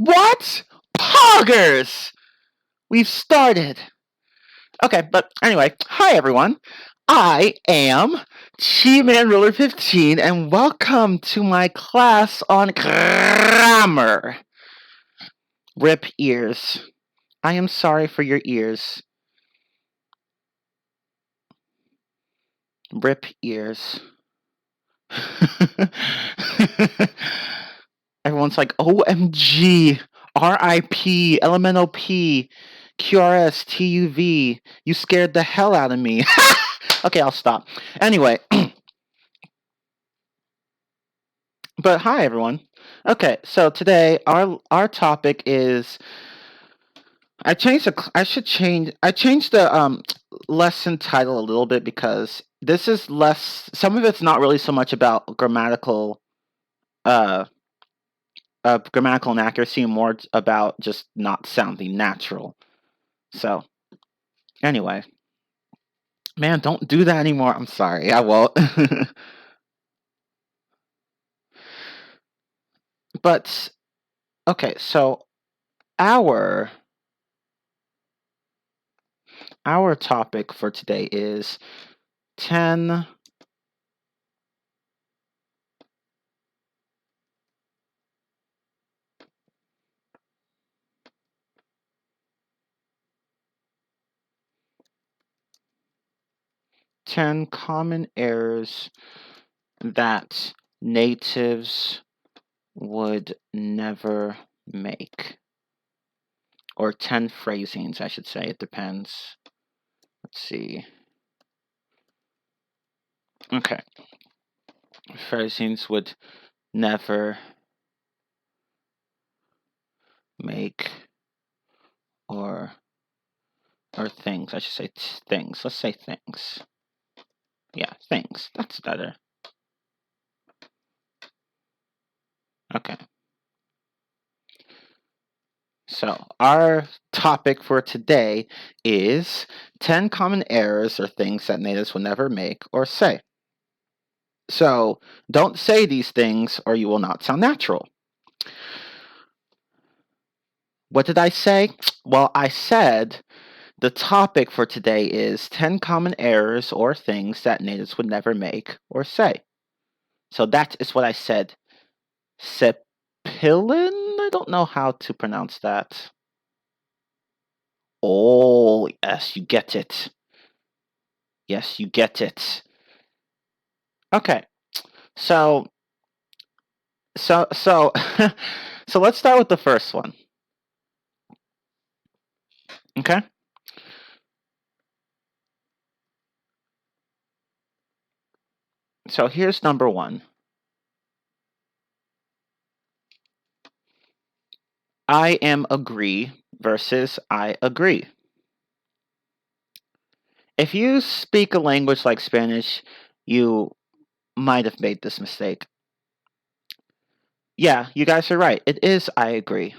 What? Poggers! We've started. Okay, but anyway, hi everyone. I am Chi-Man Ruler 15, and welcome to my class on grammar. Rip ears. I am sorry for your ears. Rip ears. Everyone's like, OMG, RIP, LMNOP, QRS, TUV. You scared the hell out of me. Okay, I'll stop. Anyway. But hi everyone. Okay, so today our topic is I changed the lesson title a little bit because this is less, some of it's not really so much about uh grammatical inaccuracy, more about just not sounding natural. So, anyway. Man, don't do that anymore. I'm sorry. I won't. But okay, so our topic for today is 10 common errors that natives would never make. Or 10 phrasings, I should say. It depends. Let's see. Okay. Phrasings would never make, or things. I should say things. Let's say things. Yeah, things. That's better. Okay. So, our topic for today is 10 common errors or things that natives will never make or say. So, don't say these things or you will not sound natural. What did I say? Well, I said the topic for today is 10 common errors or things that natives would never make or say. So, that is what I said. Sepilin? I don't know how to pronounce that. Oh, yes, you get it. Yes, you get it. Okay. So so let's start with the first one. Okay? So here's number 1. I am agree versus I agree. If you speak a language like Spanish, you might have made this mistake. Yeah, you guys are right. It is I agree.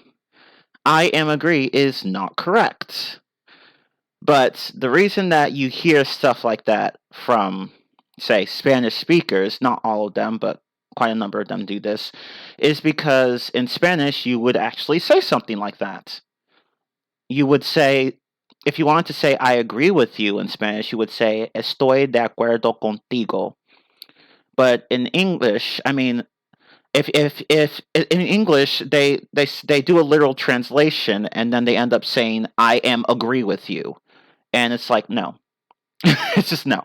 I am agree is not correct. But the reason that you hear stuff like that from, say, Spanish speakers, not all of them, but quite a number of them do this, is because in Spanish you would actually say something like that. You would say, if you wanted to say I agree with you in Spanish, you would say estoy de acuerdo contigo. But in English, I mean, if in English they do a literal translation and then they end up saying I am agree with you. And it's like, no. It's just no.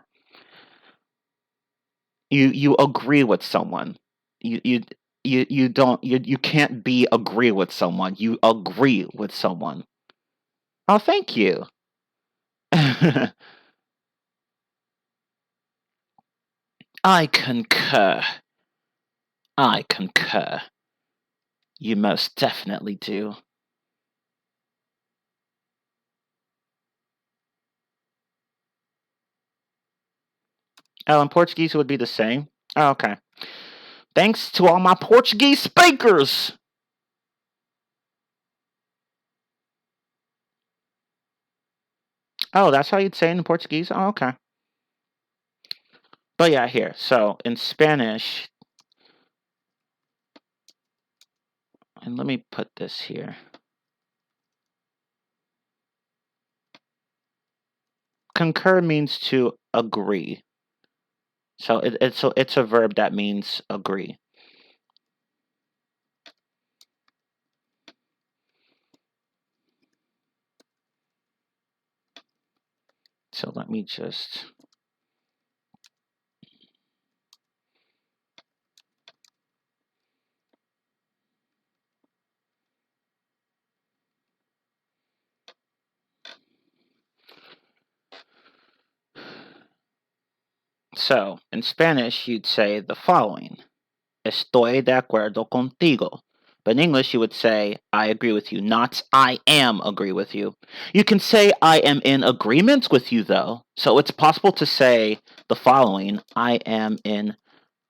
You agree with someone. You don't you can't be agree with someone. You agree with someone. Oh, thank you. I concur. I concur. You most definitely do. Oh, in Portuguese it would be the same. Oh, okay. Thanks to all my Portuguese speakers. Oh, that's how you'd say it in Portuguese? Oh, okay. But yeah, here. So in Spanish, And let me put this here. Concur means to agree. So it's a verb that means agree. So let me just... So, in Spanish, you'd say the following. Estoy de acuerdo contigo. But in English, you would say, I agree with you, not I am agree with you. You can say, I am in agreement with you, though. So it's possible to say the following, I am in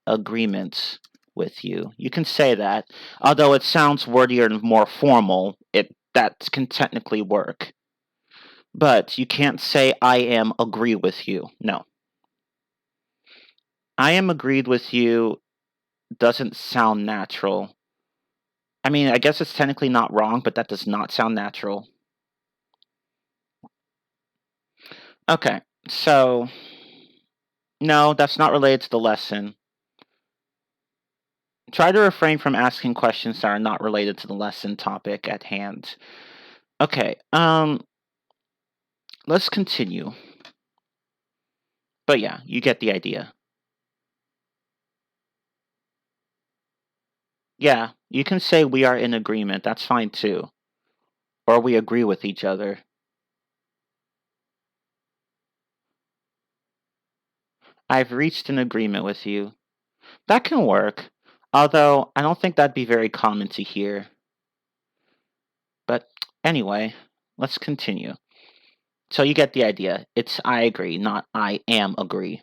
agreement with you. You can say that. Although it sounds wordier and more formal, that can technically work. But you can't say, I am agree with you. No. I am agreed with you doesn't sound natural. I mean, I guess it's technically not wrong, but that does not sound natural. Okay, so no, that's not related to the lesson. Try to refrain from asking questions that are not related to the lesson topic at hand. Okay, let's continue. But yeah, you get the idea. Yeah, you can say we are in agreement. That's fine too. Or we agree with each other. I've reached an agreement with you. That can work. Although, I don't think that'd be very common to hear. But anyway, let's continue. So you get the idea. It's I agree, not I am agree.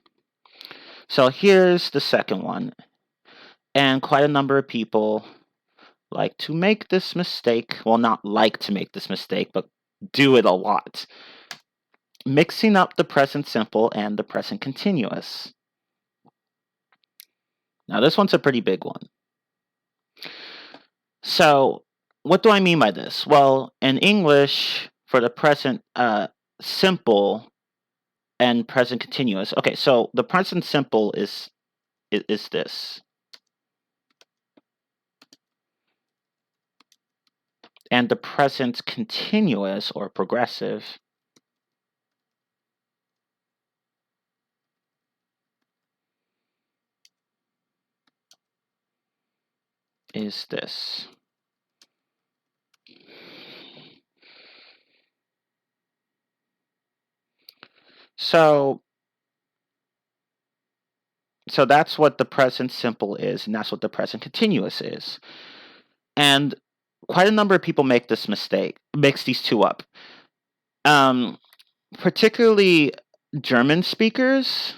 So here's the second one. And quite a number of people like to make this mistake. Well, not like to make this mistake, but do it a lot. Mixing up the present simple and the present continuous. Now, this one's a pretty big one. So, what do I mean by this? Well, in English, for the present simple and present continuous. Okay, so the present simple is this. And the present continuous or progressive is this. So that's what the present simple is, and that's what the present continuous is. And quite a number of people make this mistake, mix these two up. Particularly German speakers,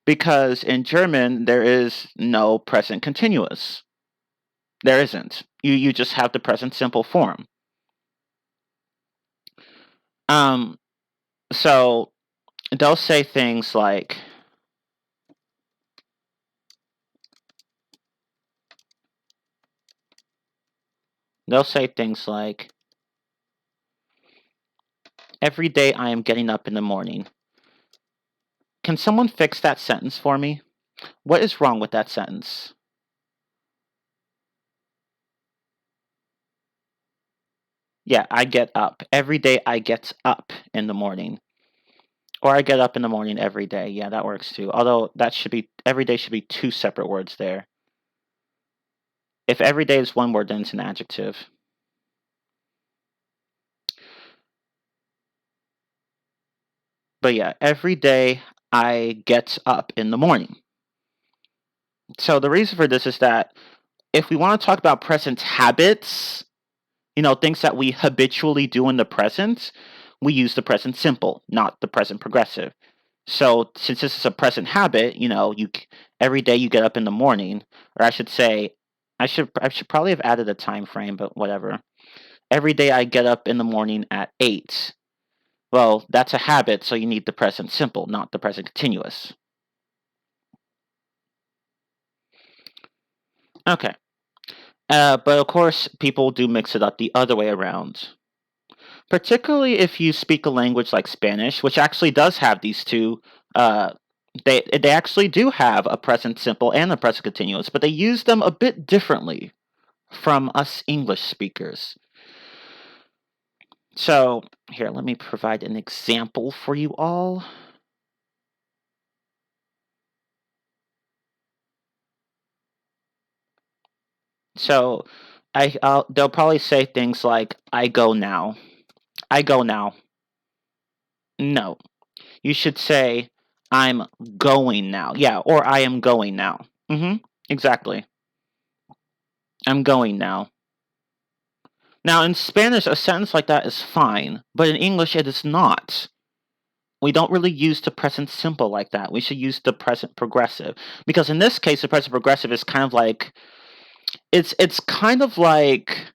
because in German there is no present continuous. There isn't. You just have the present simple form. So they'll say things like, every day I am getting up in the morning. Can someone fix that sentence for me? What is wrong with that sentence? Yeah, I get up. Every day I get up in the morning. Or I get up in the morning every day. Yeah, that works too. Although every day should be two separate words there. If every day is one word, then it's an adjective. But yeah, every day I get up in the morning. So the reason for this is that if we want to talk about present habits, things that we habitually do in the present, we use the present simple, not the present progressive. So since this is a present habit, every day you get up in the morning, or I should say, I should probably have added a time frame, but whatever. Every day I get up in the morning at 8. Well, that's a habit, so you need the present simple, not the present continuous. Okay. But of course, people do mix it up the other way around. Particularly if you speak a language like Spanish, which actually does have these two. They actually do have a present simple and a present continuous, but they use them a bit differently from us English speakers. So here, let me provide an example for you all. So they'll probably say things like "I go now." I go now. No, you should say "I'm going now." Yeah, or "I am going now." Exactly. I'm going now. Now, in Spanish, a sentence like that is fine, but in English, it is not. We don't really use the present simple like that. We should use the present progressive, because in this case, the present progressive is kind of like it's kind of like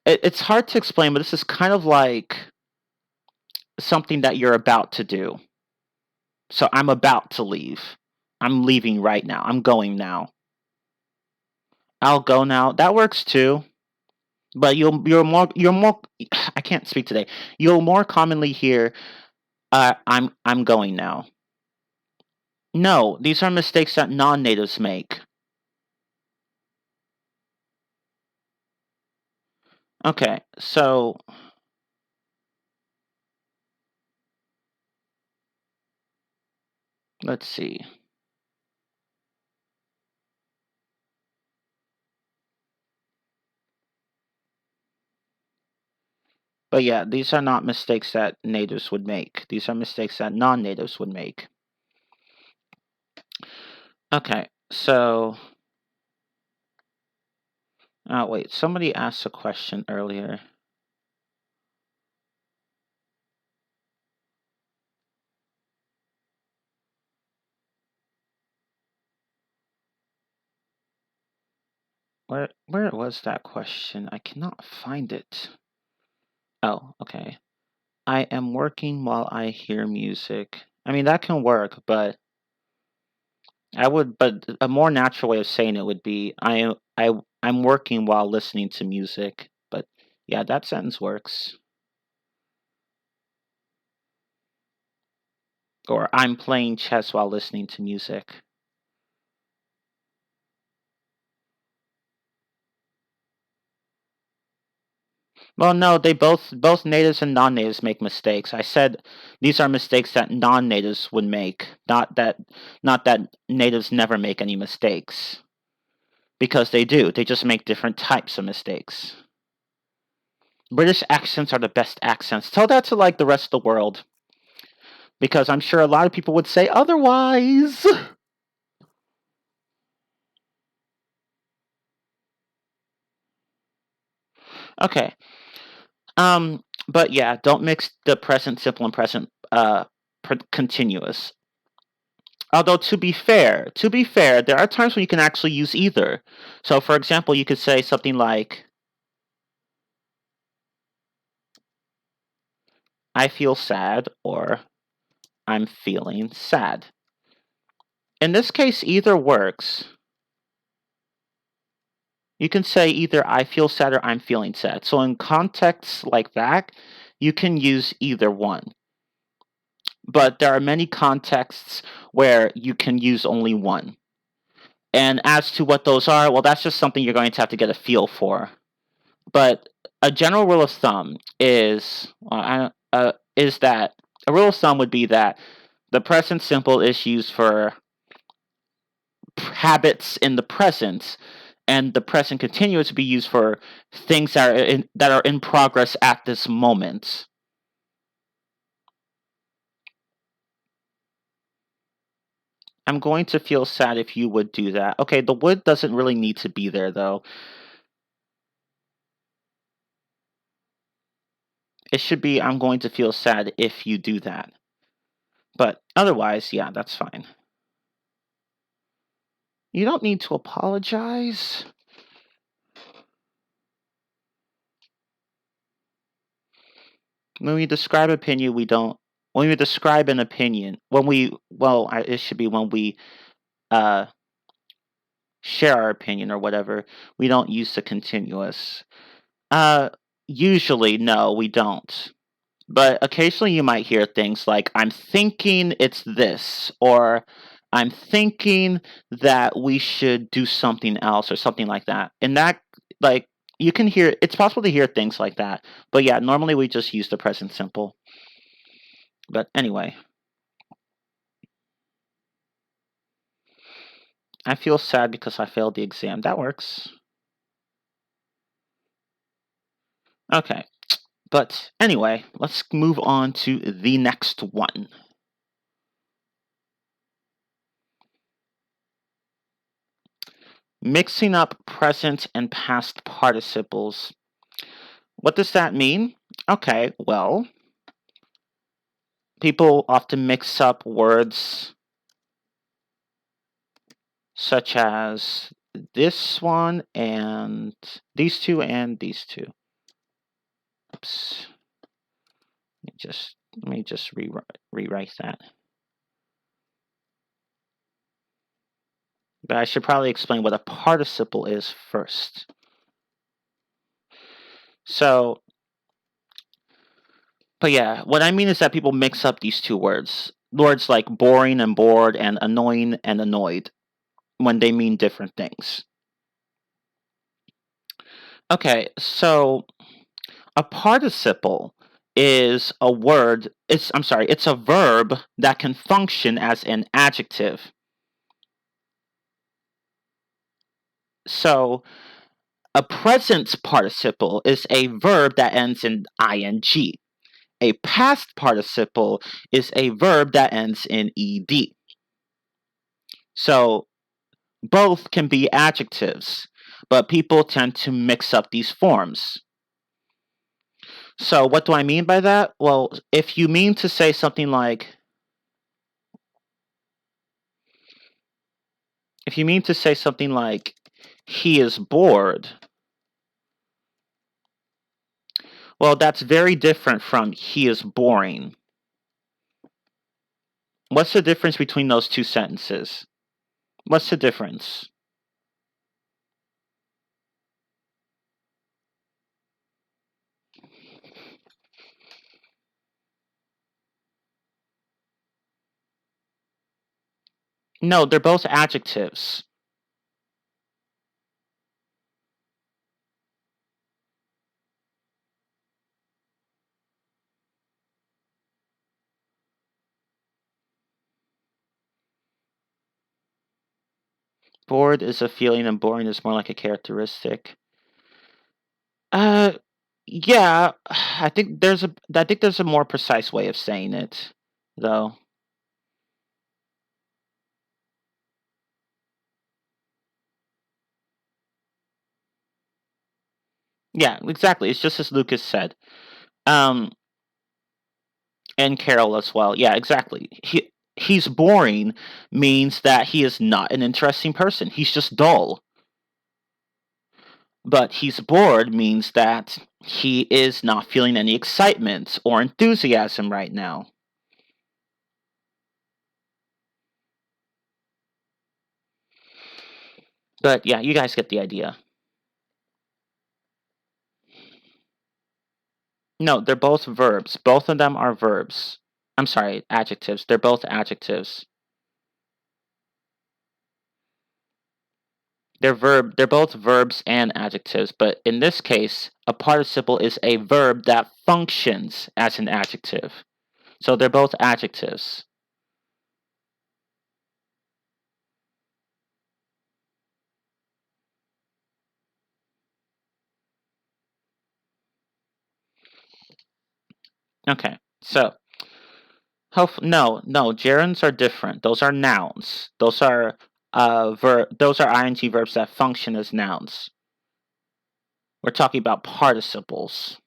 it's hard to explain, but this is kind of like something that you're about to do. So I'm about to leave. I'm leaving right now. I'm going now. I'll go now. That works too. But you're more I can't speak today. You'll more commonly hear I'm going now. No, these are mistakes that non-natives make. Okay, so let's see. But yeah, these are not mistakes that natives would make. These are mistakes that non-natives would make. Okay, so wait, somebody asked a question earlier. Where was that question? I cannot find it. Oh, okay. I am working while I hear music. I mean, that can work, but but a more natural way of saying it would be I'm working while listening to music. But yeah, that sentence works. Or I'm playing chess while listening to music. Well, no, they both natives and non-natives make mistakes. I said these are mistakes that non-natives would make, not that natives never make any mistakes. Because they do. They just make different types of mistakes. British accents are the best accents. Tell that to like the rest of the world. Because I'm sure a lot of people would say otherwise. Okay. But yeah, don't mix the present simple and present continuous. Although to be fair, there are times when you can actually use either. So for example, you could say something like I feel sad or I'm feeling sad. In this case, either works. You can say either I feel sad or I'm feeling sad. So in contexts like that, you can use either one. But there are many contexts where you can use only one. And as to what those are, well, that's just something you're going to have to get a feel for. But a general rule of thumb is that a rule of thumb would be that the present simple is used for habits in the present, and the present continuous would be used for things that are in progress at this moment. I'm going to feel sad if you would do that. Okay, the would doesn't really need to be there though. It should be I'm going to feel sad if you do that. But otherwise, yeah, that's fine. You don't need to apologize. When we describe opinion, we don't. When we describe an opinion, it should be when we uh share our opinion or whatever, we don't use the continuous. Uh, Usually, no, we don't. But occasionally you might hear things like, I'm thinking it's this, or I'm thinking that we should do something else, or something like that. And that, like, you can hear, it's possible to hear things like that. But yeah, normally we just use the present simple. But anyway, I feel sad because I failed the exam. That works. Okay. But anyway, let's move on to the next one. Mixing up present and past participles. What does that mean? Okay, well, people often mix up words such as this one and these two and these two. Oops. Let me just rewrite that. But I should probably explain what a participle is first. So, but yeah, what I mean is that people mix up these two words. Words like boring and bored and annoying and annoyed when they mean different things. Okay, so a participle is a word, it's a verb that can function as an adjective. So a present participle is a verb that ends in ing. A past participle is a verb that ends in ed. So both can be adjectives, but people tend to mix up these forms. So what do I mean by that? Well, if you mean to say something like, he is bored, well, that's very different from he is boring. What's the difference between those two sentences? What's the difference? No, they're both adjectives. Bored is a feeling and boring is more like a characteristic. Uh yeah, I think there's a more precise way of saying it, though. Yeah, exactly. It's just as Lucas said. Um and Carol as well. Yeah, exactly. He's boring means that he is not an interesting person. He's just dull. But he's bored means that he is not feeling any excitement or enthusiasm right now. But yeah, you guys get the idea. No, they're both verbs. Both of them are verbs. I'm sorry, adjectives. They're both adjectives. They're both verbs and adjectives, but in this case, a participle is a verb that functions as an adjective. So they're both adjectives. Okay. So no, gerunds are different. Those are nouns. Those are ing verbs that function as nouns. We're talking about participles.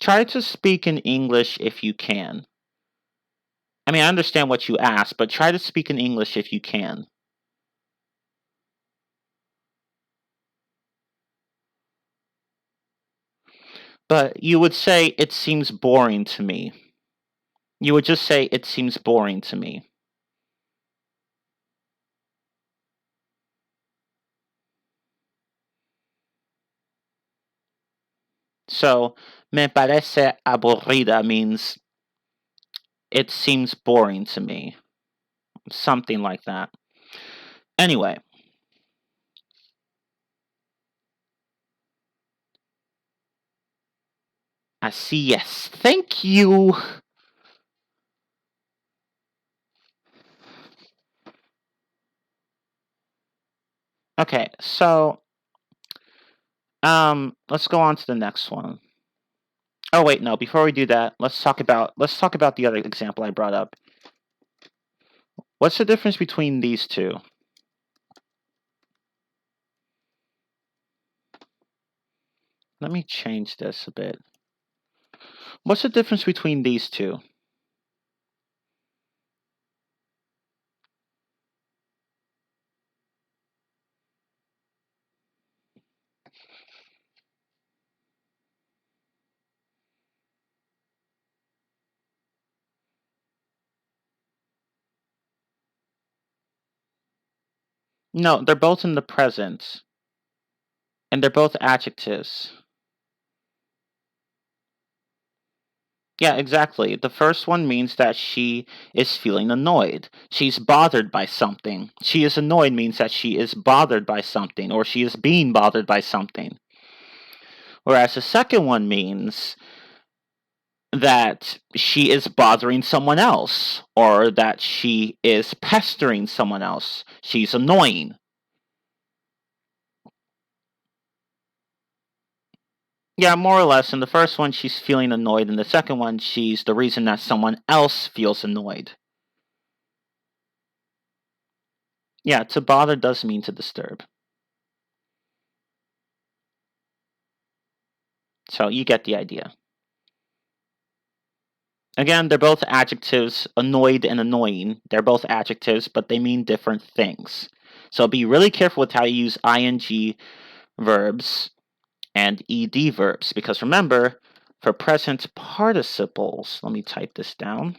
Try to speak in English if you can. I mean, I understand what you asked, but try to speak in English if you can. But you would say, it seems boring to me. You would just say, it seems boring to me. So, me parece aburrida means it seems boring to me. Something like that. Anyway. Así es. Thank you. Okay, so let's go on to the next one. Oh wait, no, before we do that, let's talk about the other example I brought up. What's the difference between these two? Let me change this a bit. What's the difference between these two? No, they're both in the present. And they're both adjectives. Yeah, exactly. The first one means that she is feeling annoyed. She's bothered by something. She is annoyed means that she is bothered by something, or she is being bothered by something. Whereas the second one means that she is bothering someone else, or that she is pestering someone else. She's annoying. Yeah, more or less. In the first one, she's feeling annoyed. In the second one, she's the reason that someone else feels annoyed. Yeah, to bother does mean to disturb. So you get the idea. Again, they're both adjectives, annoyed and annoying. They're both adjectives, but they mean different things. So be really careful with how you use ing verbs and ed verbs, because remember, for present participles, let me type this down.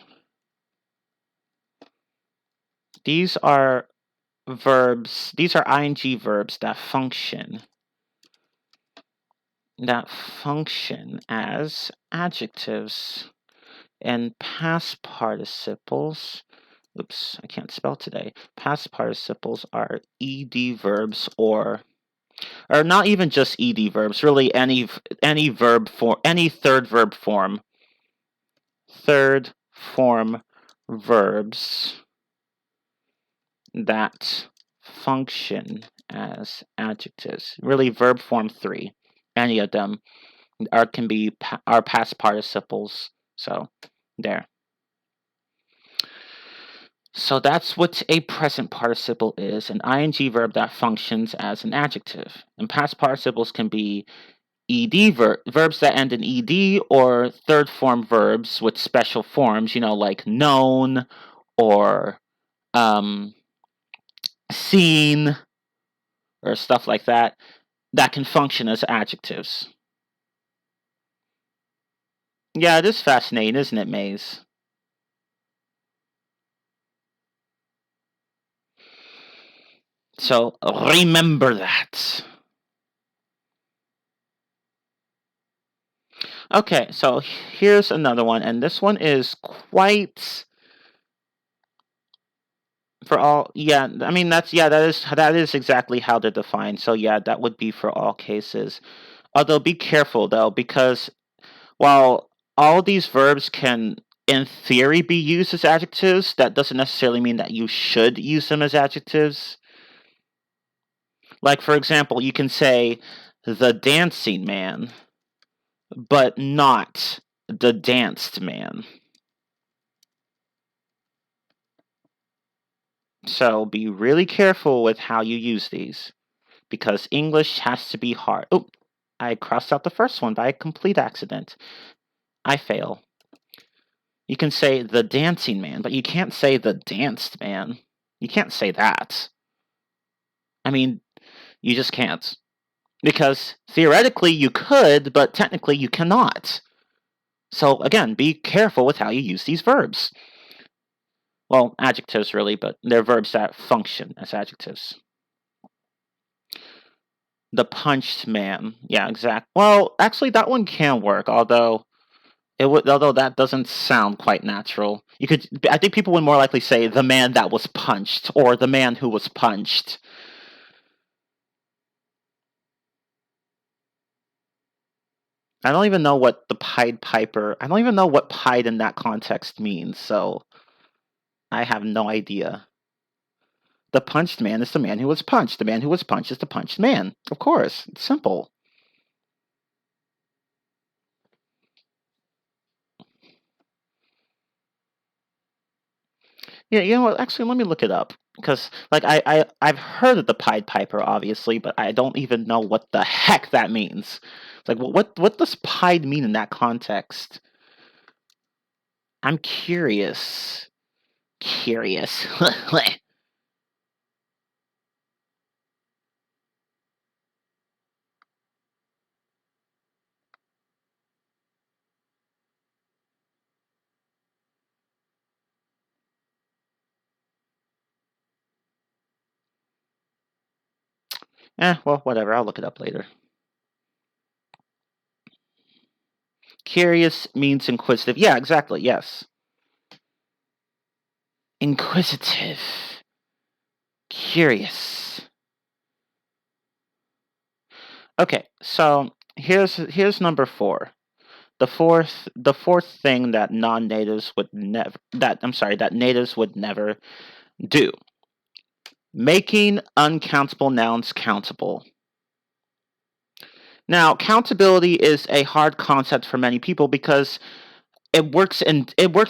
These are verbs, these are ing verbs that function as adjectives. And past participles, oops, I can't spell today. Past participles are ed verbs, or not even just ed verbs, really any verb form, any third form verbs that function as adjectives. Really, verb form 3. Any of them are past participles. So there. So that's what a present participle is, an ing verb that functions as an adjective. And past participles can be verbs that end in ed, or third form verbs with special forms, like known or seen or stuff like that, that can function as adjectives. Yeah, it is fascinating, isn't it, Maze? So remember that. Okay, so here's another one, and this one is quite for all. Yeah, I mean that is exactly how they're defined. So yeah, that would be for all cases. Although be careful though, because while all these verbs can in theory be used as adjectives, that doesn't necessarily mean that you should use them as adjectives. Like for example, you can say the dancing man, but not the danced man. So be really careful with how you use these, because English has to be hard. Oh, I crossed out the first one by a complete accident. I fail. You can say the dancing man, but you can't say the danced man. You can't say that. I mean, you just can't. Because theoretically you could, but technically you cannot. So again, be careful with how you use these verbs. Well, adjectives really, but they're verbs that function as adjectives. The punched man. Yeah, exactly. Well, actually, that one can work, although although that doesn't sound quite natural. You could, I think people would more likely say the man that was punched or the man who was punched. I don't even know what the Pied Piper. I don't even know what pied in that context means, so I have no idea. The punched man is the man who was punched. The man who was punched is the punched man. Of course, it's simple. Yeah, you know what? Actually, let me look it up because, like, I've heard of the Pied Piper, obviously, but I don't even know what the heck that means. It's like, what does pied mean in that context? I'm curious. Curious. Well, whatever. I'll look it up later. Curious means inquisitive. Yeah, exactly. Yes. Inquisitive. Curious. Okay, so here's number 4. The fourth thing that non-natives would never that I'm sorry, that natives would never do. Making uncountable nouns countable. Now, countability is a hard concept for many people because it works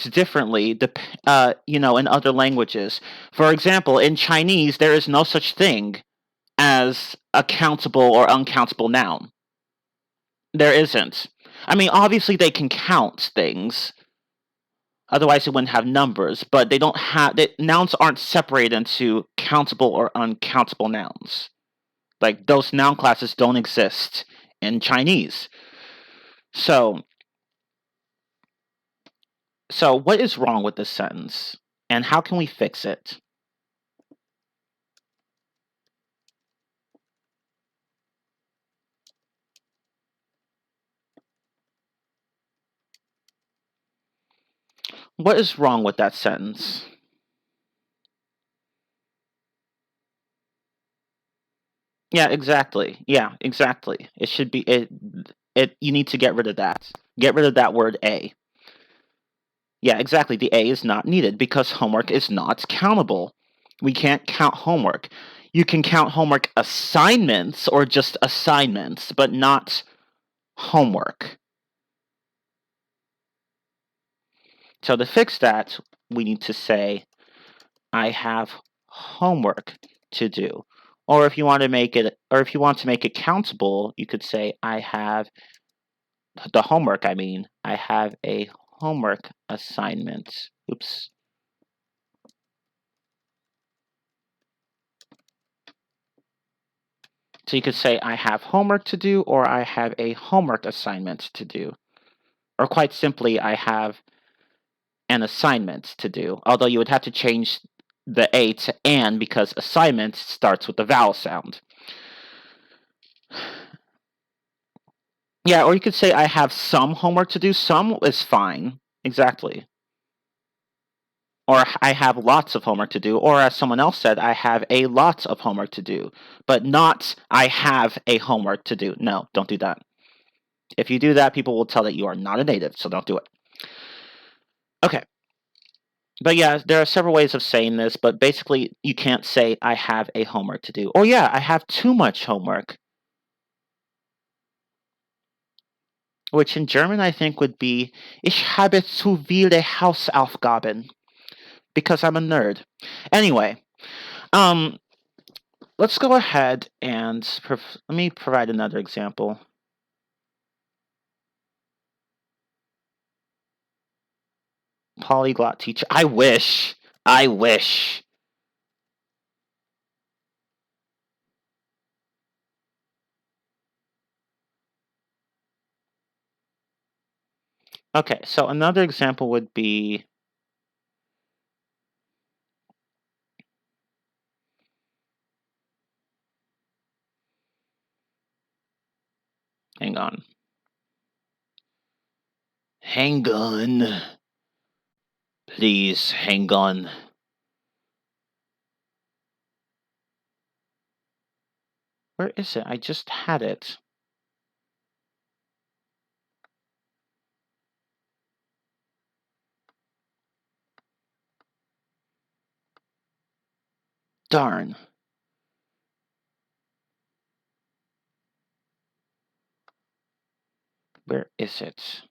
differently, in other languages. For example, in Chinese, there is no such thing as a countable or uncountable noun. There isn't. I mean, obviously they can count things, otherwise it wouldn't have numbers. But nouns aren't separated into countable or uncountable nouns. Like those noun classes don't exist in Chinese. So, so what is wrong with this sentence, and how can we fix it? What is wrong with that sentence? Yeah, exactly. Yeah, exactly. It should be it. You need to get rid of that. Get rid of that word a. Yeah, exactly. The A is not needed because homework is not countable. We can't count homework. You can count homework assignments or just assignments, but not homework. So to fix that, we need to say, I have homework to do. Or if you want to make it countable, you could say, I have the homework, I have a homework assignment. Oops. So you could say, I have homework to do, or I have a homework assignment to do. Or quite simply, I have an assignment to do. Although you would have to change the A to an because assignment starts with the vowel sound. Yeah, or you could say, I have some homework to do. Some is fine. Exactly. Or I have lots of homework to do. Or as someone else said, I have a lot of homework to do. But not, I have a homework to do. No, don't do that. If you do that, people will tell that you are not a native, so don't do it. Okay. But yeah, there are several ways of saying this, but basically, you can't say, I have a homework to do. Or yeah, I have too much homework. Which in German, I think would be, Ich habe zu viele Hausaufgaben. Because I'm a nerd. Anyway, um, let's go ahead and let me provide another example. Polyglot teacher. I wish. I wish. Okay, so another example would be, hang on. Hang on. Please, hang on. Where is it? I just had it. Darn. Where is it?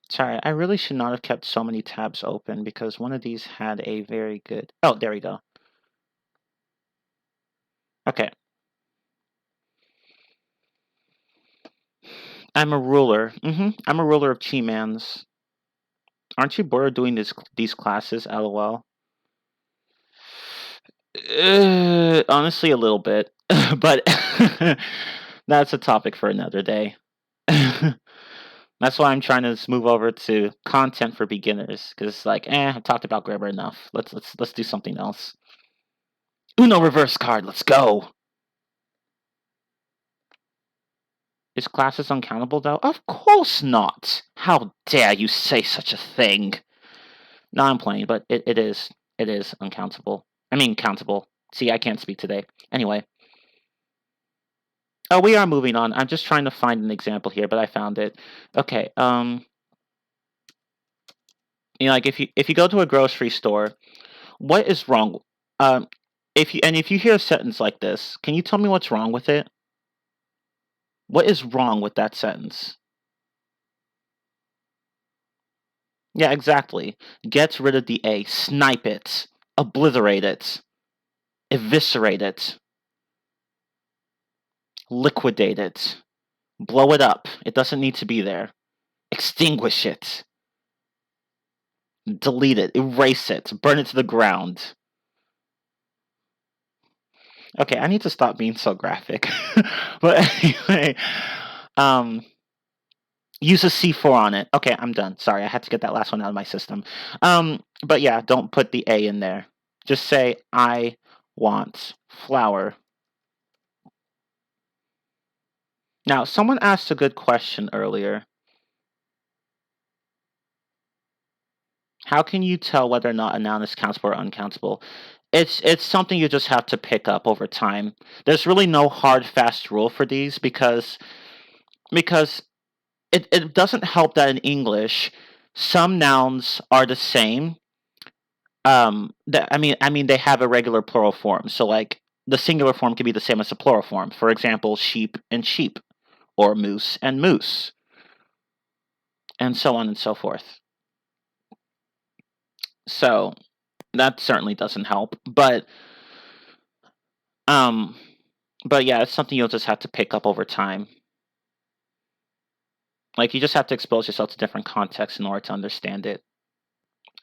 Sorry, I really should not have kept so many tabs open because one of these had a very good... Oh, there we go. Okay. I'm a ruler. I'm a ruler of Chi-Mans. Aren't you bored of doing these classes, lol? Honestly, a little bit. But that's a topic for another day. That's why I'm trying to move over to content for beginners, because like, I've talked about grammar enough. Let's do something else. Uno reverse card. Let's go. Is classes uncountable though? Of course not. How dare you say such a thing? No, I'm playing, but it is uncountable. I mean countable. See, I can't speak today. Anyway. Oh, we are moving on. I'm just trying to find an example here, but I found it. Okay. Like if you go to a grocery store, what is wrong? Um, if you hear a sentence like this, can you tell me what's wrong with it? What is wrong with that sentence? Yeah, exactly. Get rid of the A. Snipe it. Obliterate it. Eviscerate it. Liquidate it. Blow it up. It doesn't need to be there. Extinguish it. Delete it. Erase it. Burn it to the ground. Okay, I need to stop being so graphic. But anyway, um, use a C4 on it. Okay, I'm done. Sorry, I had to get that last one out of my system. But yeah, don't put the A in there. Just say, I want flour. Now, someone asked a good question earlier. How can you tell whether or not a noun is countable or uncountable? It's something you just have to pick up over time. There's really no hard fast rule for these because it doesn't help that in English some nouns are the same. I mean they have a regular plural form. So like the singular form can be the same as the plural form. For example, sheep and sheep, or moose and moose, and so on and so forth. So that certainly doesn't help. Um but yeah, it's something you'll just have to pick up over time. Like you just have to expose yourself to different contexts in order to understand it.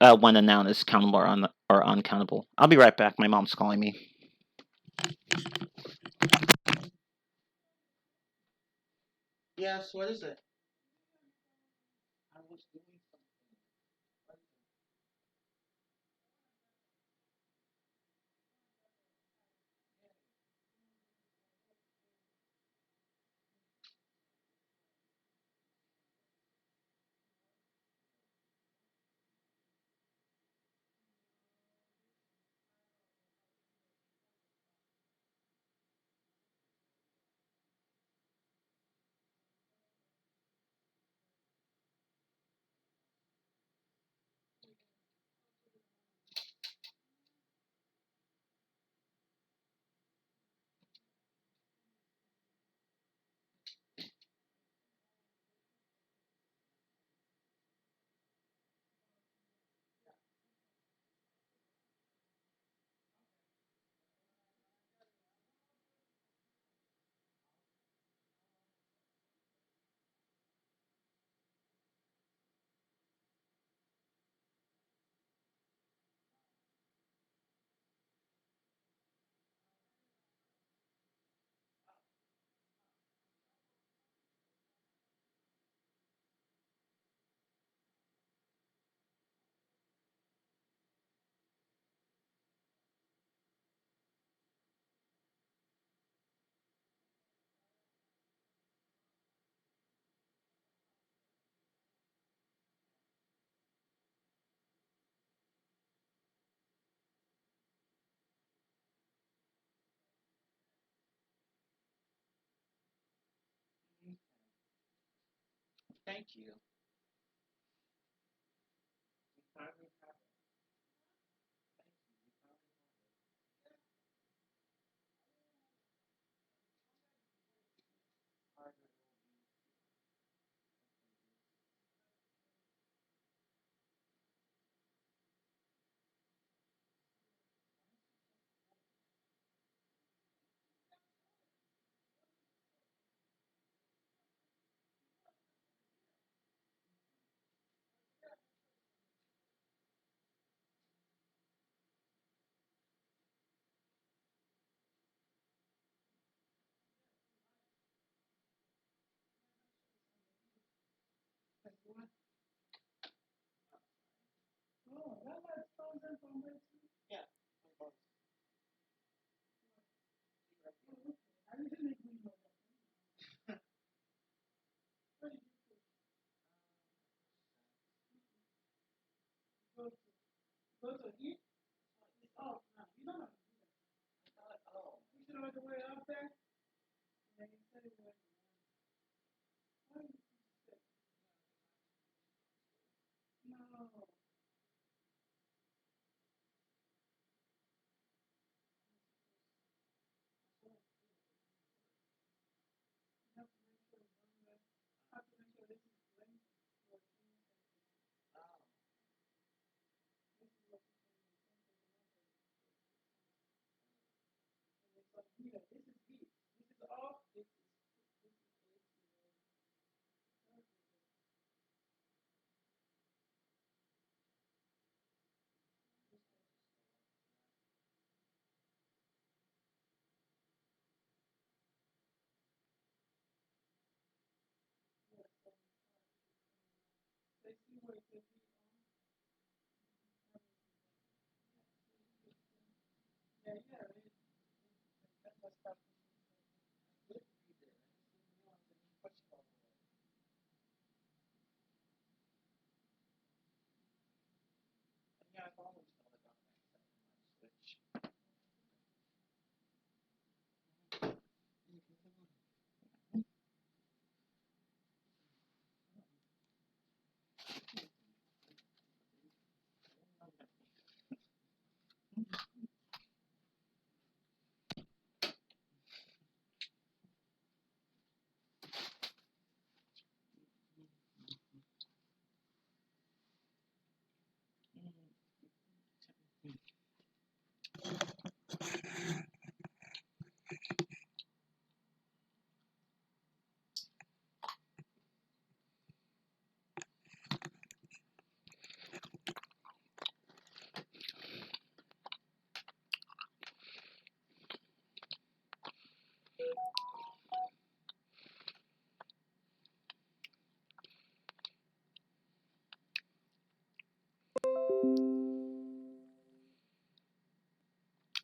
When a noun is countable or uncountable. I'll be right back. My mom's calling me. Yes, what is it? I was doing something. Thank you.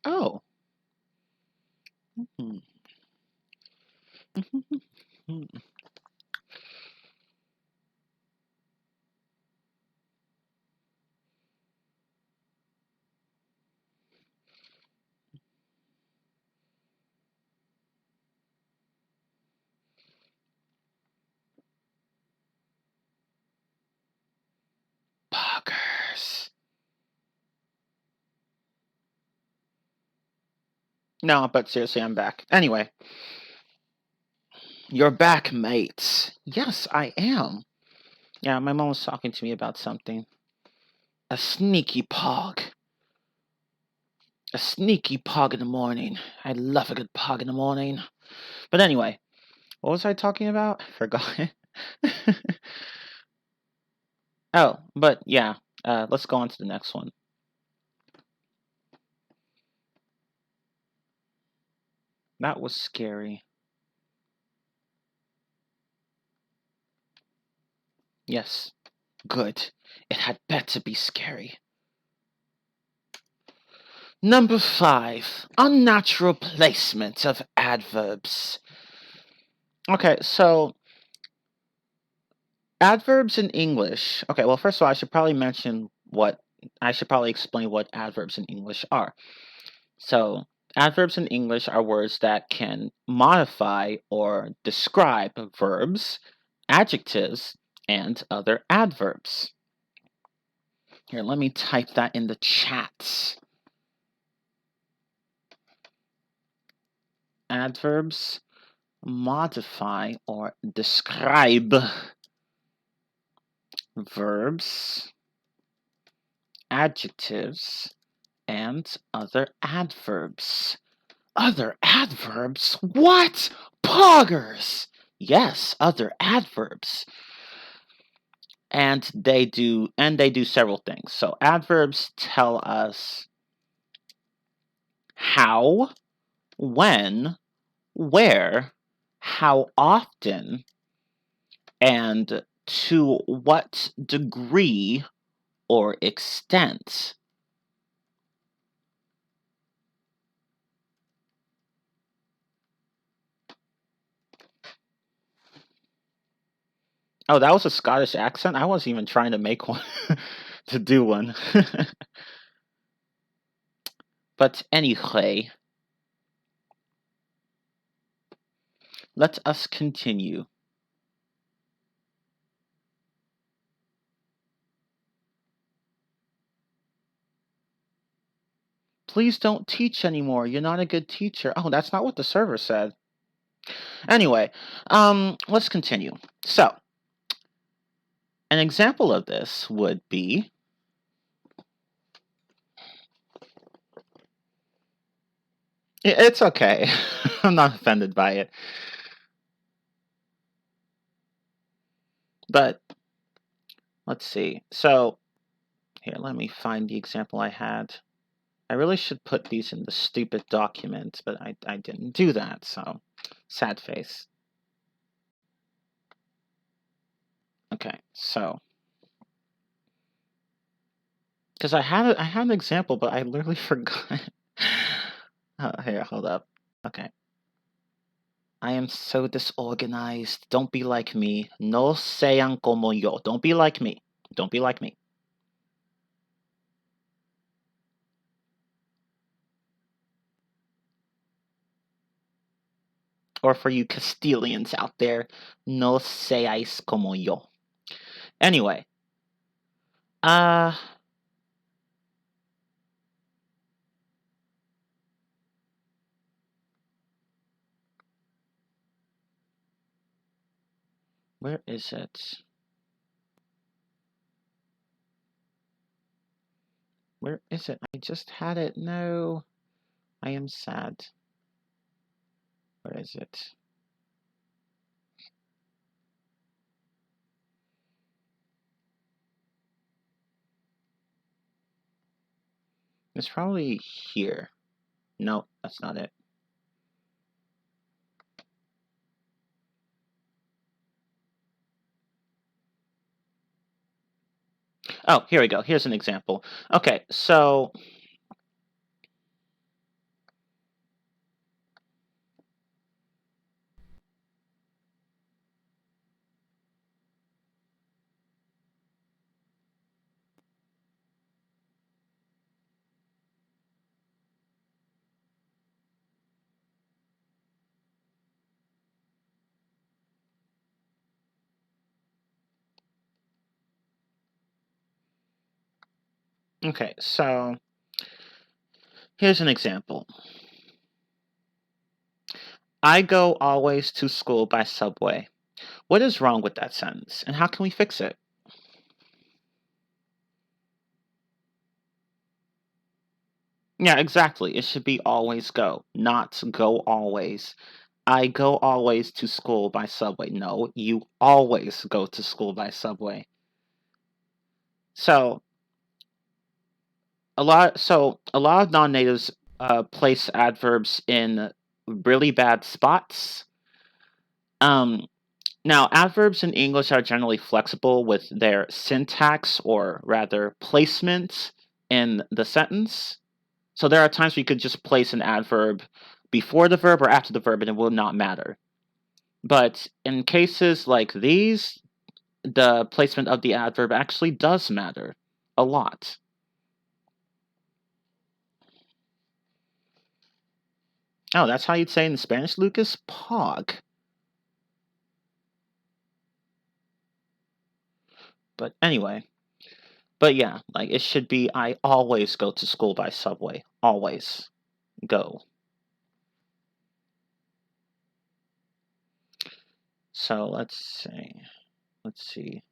Oh. Hmm. Poggers. No, but seriously, I'm back. Anyway, you're back, mates. Yes, I am. Yeah, my mom was talking to me about something. A sneaky pog. A sneaky pog in the morning. I love a good pog in the morning. But anyway, what was I talking about? Forgot. Oh, but yeah, let's go on to the next one. That was scary. Yes, good. It had better be scary. Number 5, unnatural placement of adverbs. Okay, so adverbs in English. Okay, well, first of all, I should probably explain what adverbs in English are. So, adverbs in English are words that can modify or describe verbs, adjectives, and other adverbs. Here, let me type that in the chat. Adverbs modify or describe verbs, adjectives, and other adverbs. Other adverbs? What? Poggers! Yes, other adverbs. And they do several things. So adverbs tell us how, when, where, how often, and to what degree or extent. Oh, that was a Scottish accent? I wasn't even trying to make one, to do one. But anyway, let us continue. Please don't teach anymore. You're not a good teacher. Oh, that's not what the server said. Anyway, let's continue. So, an example of this would be it's okay. I'm not offended by it. But let's see. So, here, let me find the example I had. I really should put these in the stupid document, but I didn't do that, so sad face. Okay, so because I had an example, but I literally forgot. Here, hold up. Okay. I am so disorganized. Don't be like me. No sean como yo. Don't be like me. Don't be like me. Or for you Castilians out there, no seáis como yo. Anyway, where is it? Where is it? I just had it. No, I am sad. Where is it? It's probably here. No, that's not it. Oh, here we go. Here's an example. Okay, so okay, so here's an example. I go always to school by subway. What is wrong with that sentence, and how can we fix it? Yeah, exactly. It should be always go, not go always. I go always to school by subway. No, you always go to school by subway. So a lot of non-natives place adverbs in really bad spots. Now, adverbs in English are generally flexible with their syntax, or rather placement in the sentence. So there are times we could just place an adverb before the verb or after the verb and it will not matter. But in cases like these, the placement of the adverb actually does matter a lot. Oh, that's how you'd say in Spanish, Lucas? Pog. But anyway. But yeah, like it should be I always go to school by subway. Always go. So let's see. Let's see.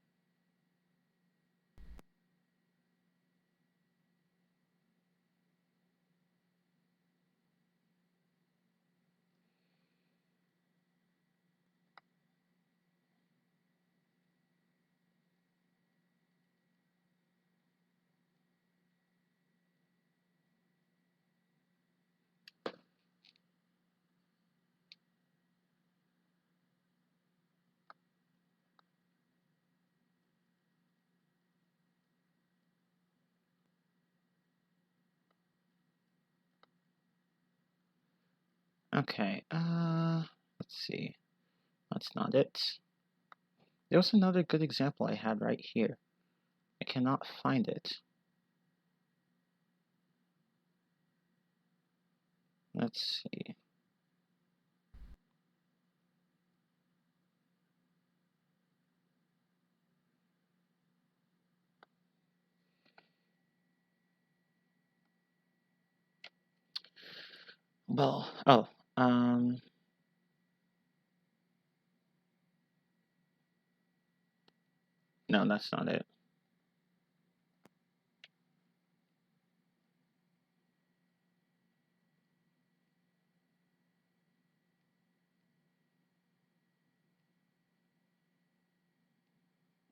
Okay, let's see. That's not it. There was another good example I had right here. I cannot find it. Let's see. Well, oh, no, that's not it.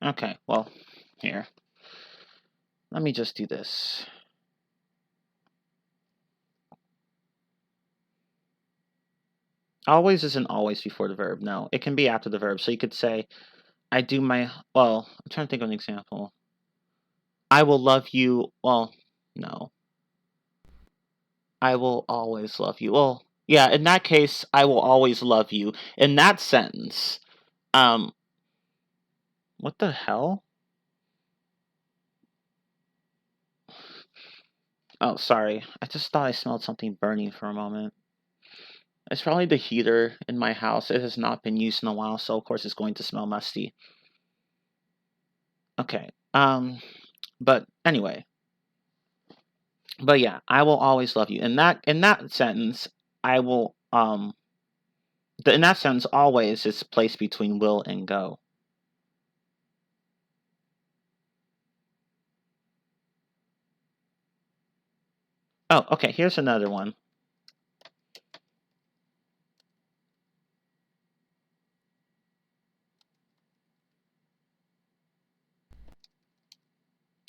Okay, well, here. Let me just do this. Always isn't always before the verb. No, it can be after the verb. So you could say, I do my, well, I'm trying to think of an example. I will love you. Well, no. I will always love you. Well, yeah, in that case, I will always love you. In that sentence, um, what the hell? Oh, sorry. I just thought I smelled something burning for a moment. It's probably the heater in my house. It has not been used in a while, so of course it's going to smell musty. Okay. But anyway. But yeah, I will always love you. In that sentence, I will in that sentence always is placed between will and go. Oh, okay, here's another one.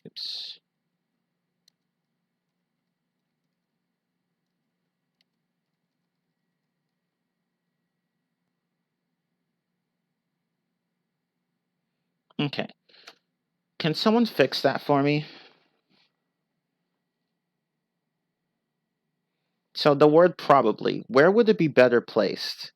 Oops. Okay. Can someone fix that for me? So the word probably, where would it be better placed?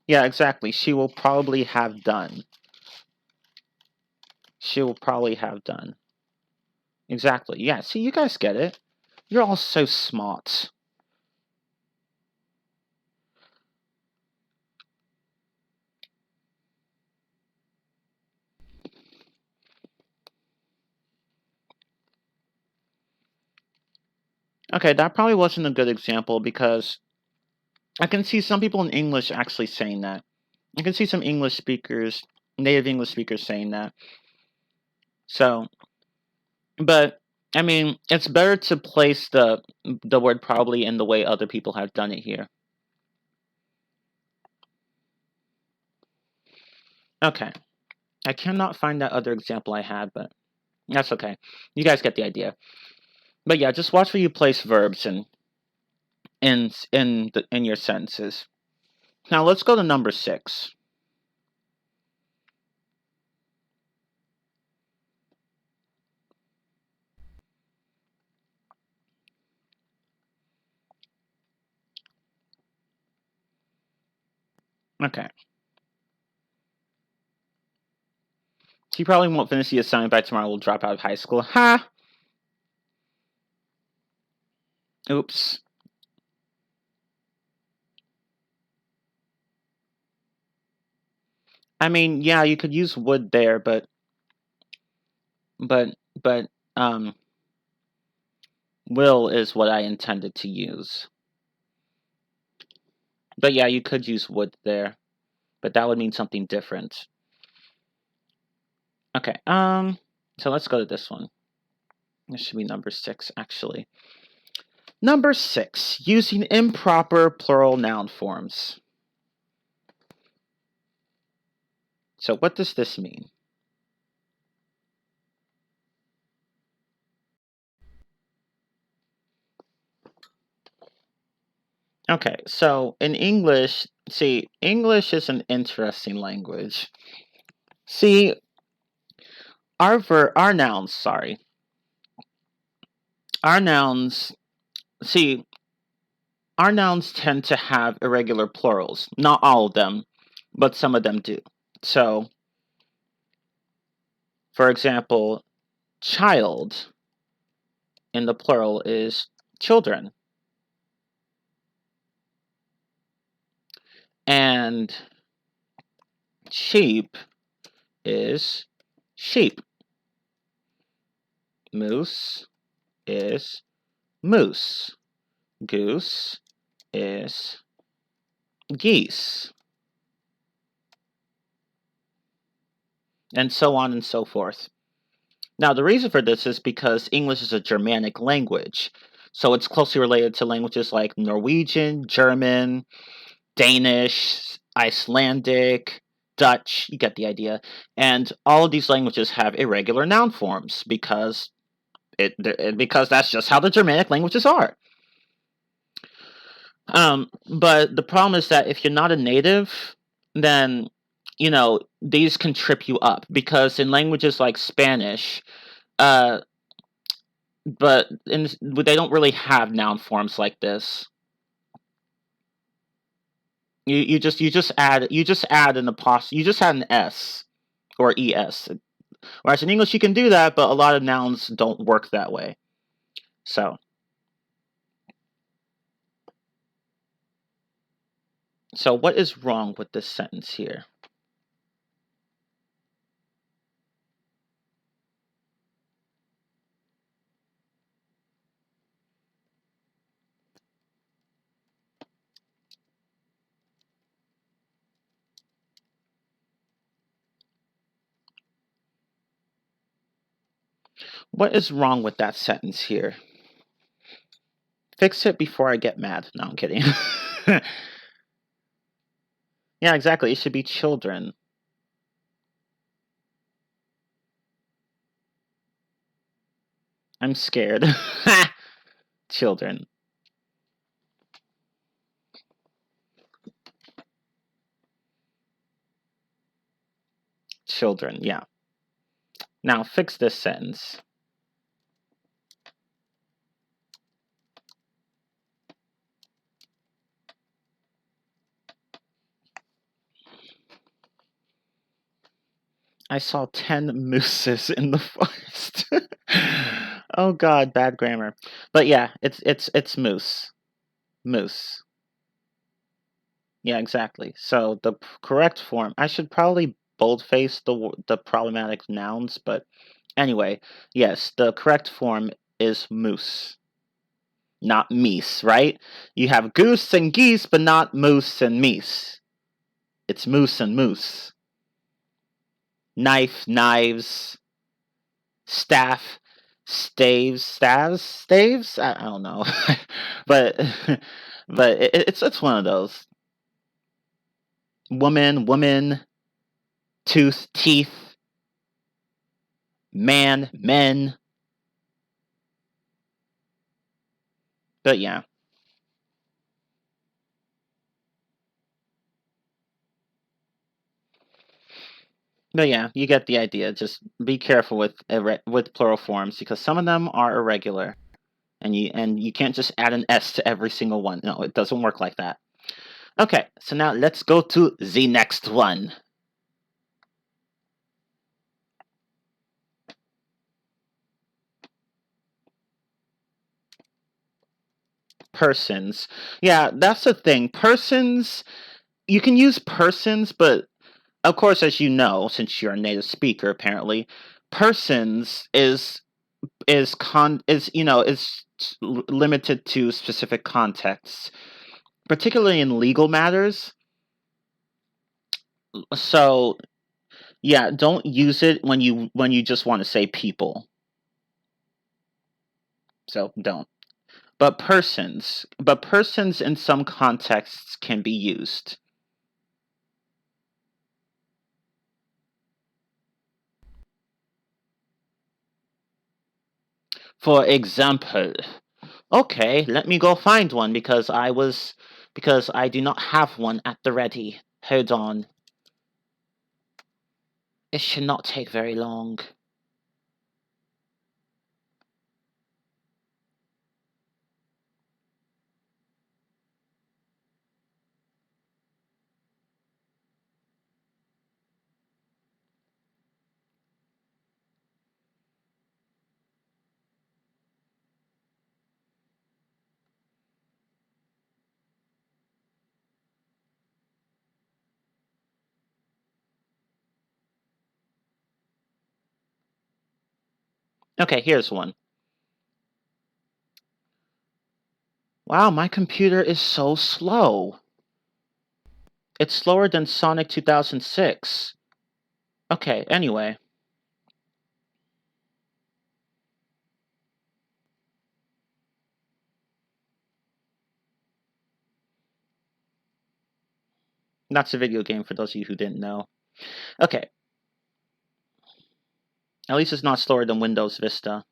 Yeah, exactly. She will probably have done. She will probably have done. Exactly. Yeah, see, you guys get it. You're all so smart. Okay, that probably wasn't a good example because I can see some people in English actually saying that. I can see some English speakers, native English speakers saying that. So, but I mean, it's better to place the word probably in the way other people have done it here. Okay. I cannot find that other example I had, but that's okay. You guys get the idea. But yeah, just watch where you place verbs in your sentences. Now let's go to number 6. Okay. He probably won't finish the assignment by tomorrow. We'll drop out of high school. Ha! Oops. I mean, yeah, you could use would there, but but um will is what I intended to use. But yeah, you could use would there, but that would mean something different. Okay, so let's go to this one. This should be number 6, actually. Number 6, using improper plural noun forms. So what does this mean? Okay, so in English, see, English is an interesting language. See, our nouns, our nouns, see, our nouns tend to have irregular plurals. Not all of them, but some of them do. So, for example, child in the plural is children. And sheep is sheep. Moose is moose. Goose is geese. And so on and so forth. Now, the reason for this is because English is a Germanic language. So it's closely related to languages like Norwegian, German, Danish, Icelandic, Dutch, you get the idea. And all of these languages have irregular noun forms because that's just how the Germanic languages are. But the problem is that if you're not a native, then these can trip you up because in languages like Spanish, uh, they don't really have noun forms like this. You just add an apostrophe. You just add an s or es. Whereas in English you can do that, but a lot of nouns don't work that way. So what is wrong with this sentence here? What is wrong with that sentence here? Fix it before I get mad. No, I'm kidding. Yeah, exactly. It should be children. I'm scared. Children. Children, yeah. Now fix this sentence. I saw 10 mooses in the forest. Oh god, bad grammar. But yeah, it's moose. Moose. Yeah, exactly. So the correct form, I should probably boldface the problematic nouns, but anyway, yes, the correct form is moose, not meese, right? You have goose and geese, but not moose and meese. It's moose and moose. Knife, knives, staff, staves. I don't know, but it's one of those. Woman, woman, tooth, teeth, man, men. But yeah, you get the idea. Just be careful with plural forms because some of them are irregular, and you can't just add an s to every single one. No, it doesn't work like that. Okay, so now let's go to the next one. Persons. Yeah, that's the thing. Persons, you can use persons, but of course, as you know, since you're a native speaker, apparently, persons is limited to specific contexts, particularly in legal matters. So yeah, don't use it when you just want to say people. So don't. But persons in some contexts can be used. For example, okay, let me go find one because I do not have one at the ready. Hold on. It should not take very long. Okay, here's one. Wow, my computer is so slow. It's slower than Sonic 2006. Okay, anyway. That's a video game for those of you who didn't know. Okay. At least it's not slower than Windows Vista.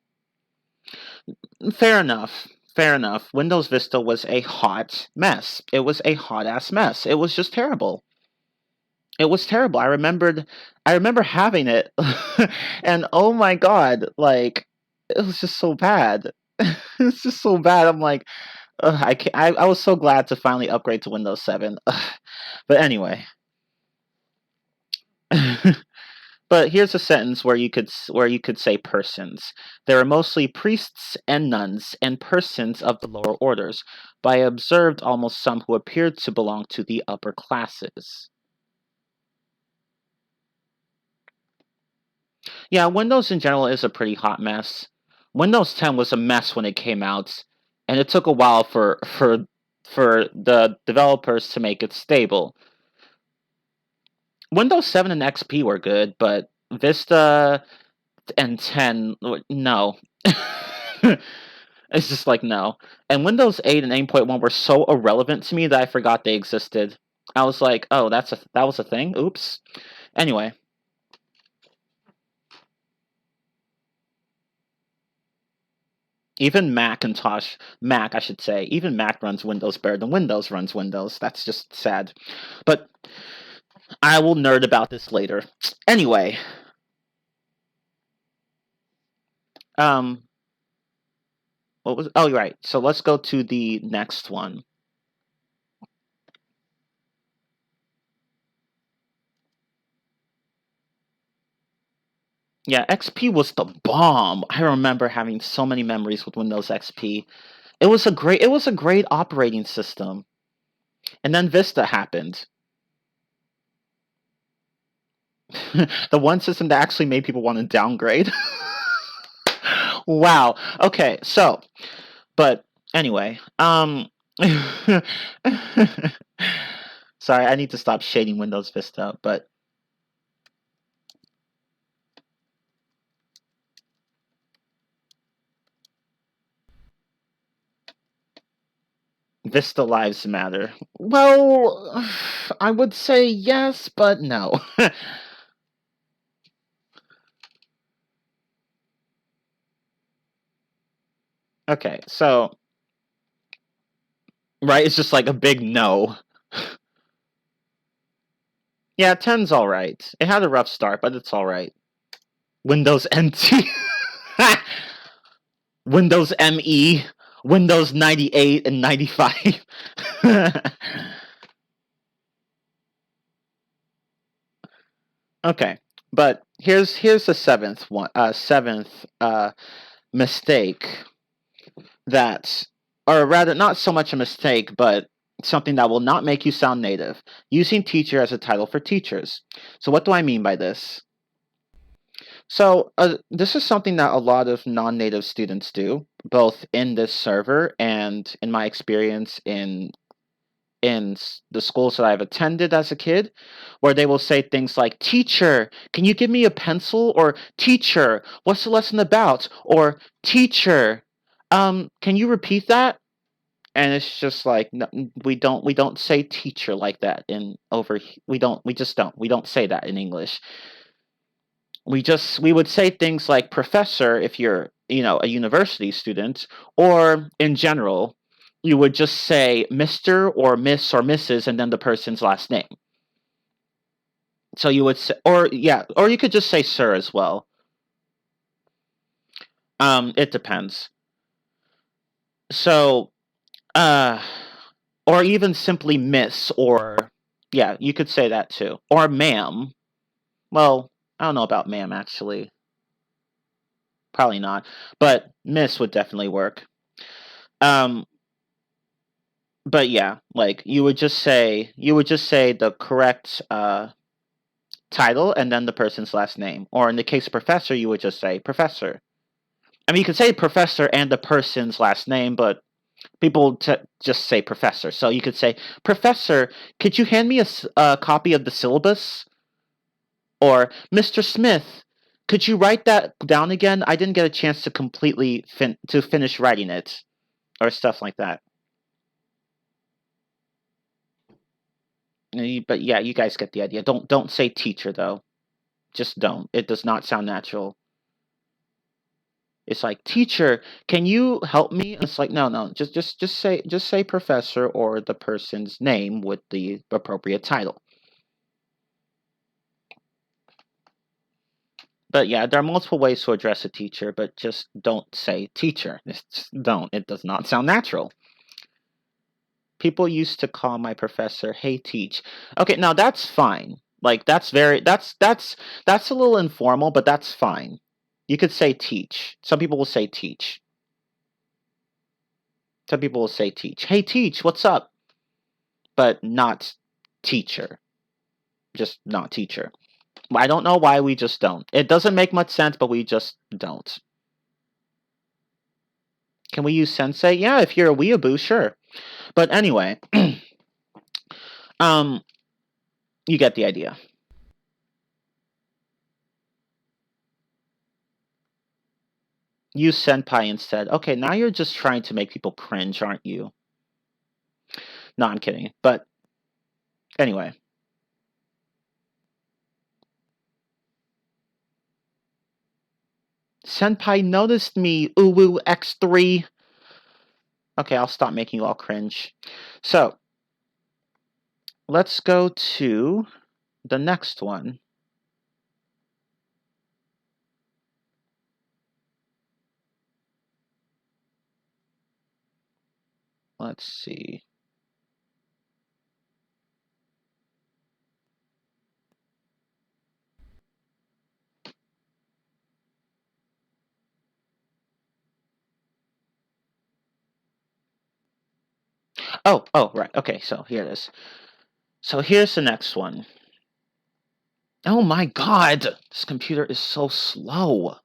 Fair enough. Fair enough. Windows Vista was a hot mess. It was a hot ass mess. It was just terrible. It was terrible. I remember having it and oh my god, like it was just so bad. It's just so bad. I'm like, ugh, I can't, I was so glad to finally upgrade to Windows 7. But anyway. But here's a sentence where you could say persons. There are mostly priests and nuns and persons of the lower orders, but I observed almost some who appeared to belong to the upper classes. Yeah, Windows in general is a pretty hot mess. Windows 10 was a mess when it came out, and it took a while for the developers to make it stable. Windows 7 and XP were good, but Vista and 10, no. It's just like, no. And Windows 8 and 8.1 were so irrelevant to me that I forgot they existed. I was like, oh, that was a thing? Oops. Anyway. Even Mac, I should say, even Mac runs Windows better than Windows runs Windows. That's just sad. But I will nerd about this later. Anyway. Um, what was, oh, right. So let's go to the next one. Yeah, XP was the bomb. I remember having so many memories with Windows XP. It was a great operating system. And then Vista happened. The one system that actually made people want to downgrade. Wow. Okay, so, but anyway, sorry, I need to stop shading Windows Vista, but Vista lives matter. Well, I would say yes, but no. Okay, so right, it's just like a big no. Yeah, 10's alright. It had a rough start, but it's alright. Windows NT. Windows ME. Windows 98 and 95. Okay, but here's the seventh mistake that or rather, not so much a mistake, but something that will not make you sound native. Using teacher as a title for teachers. So, what do I mean by this? So, this is something that a lot of non native students do, both in this server and in my experience in the schools that I've attended as a kid, where they will say things like, "Teacher, can you give me a pencil?" Or "Teacher, what's the lesson about?" Or "Teacher, can you repeat that?" And it's just like, no, we don't say teacher like that in we don't say that in English. We would say things like professor if you're, a university student, or in general you would just say Mr. or Miss or Mrs. and then the person's last name. So you would say, or yeah, or you could just say sir as well. It depends. So uh or even simply miss, or yeah, you could say that too. Or ma'am. Well, I don't know about ma'am actually. Probably not. But miss would definitely work. Um but yeah, like you would just say the correct title and then the person's last name. Or in the case of professor, you would just say professor. I mean, you could say professor and the person's last name, but people just say professor. So you could say, "Professor, could you hand me a copy of the syllabus?" Or, "Mr. Smith, could you write that down again? I didn't get a chance to completely finish writing it," or stuff like that. But yeah, you guys get the idea. Don't say teacher though. Just don't. It does not sound natural. It's like, "Teacher, can you help me?" It's like, no, no, just say professor or the person's name with the appropriate title. But yeah, there are multiple ways to address a teacher, but just don't say teacher. Just don't. It does not sound natural. People used to call my professor, "Hey, teach." Okay, now that's fine. Like that's a little informal, but that's fine. You could say teach. Some people will say teach. Some people will say teach. "Hey, teach, what's up?" But not teacher. Just not teacher. I don't know why we just don't. It doesn't make much sense, but we just don't. Can we use sensei? Yeah, if you're a weeaboo, sure. But anyway, um, you get the idea. Use senpai instead. Okay, now you're just trying to make people cringe, aren't you? No, I'm kidding. But anyway. Senpai noticed me, uwu X3. Okay, I'll stop making you all cringe. So, let's go to the next one. Let's see. Oh, right. Okay, so here it is. So here's the next one. Oh my god, this computer is so slow.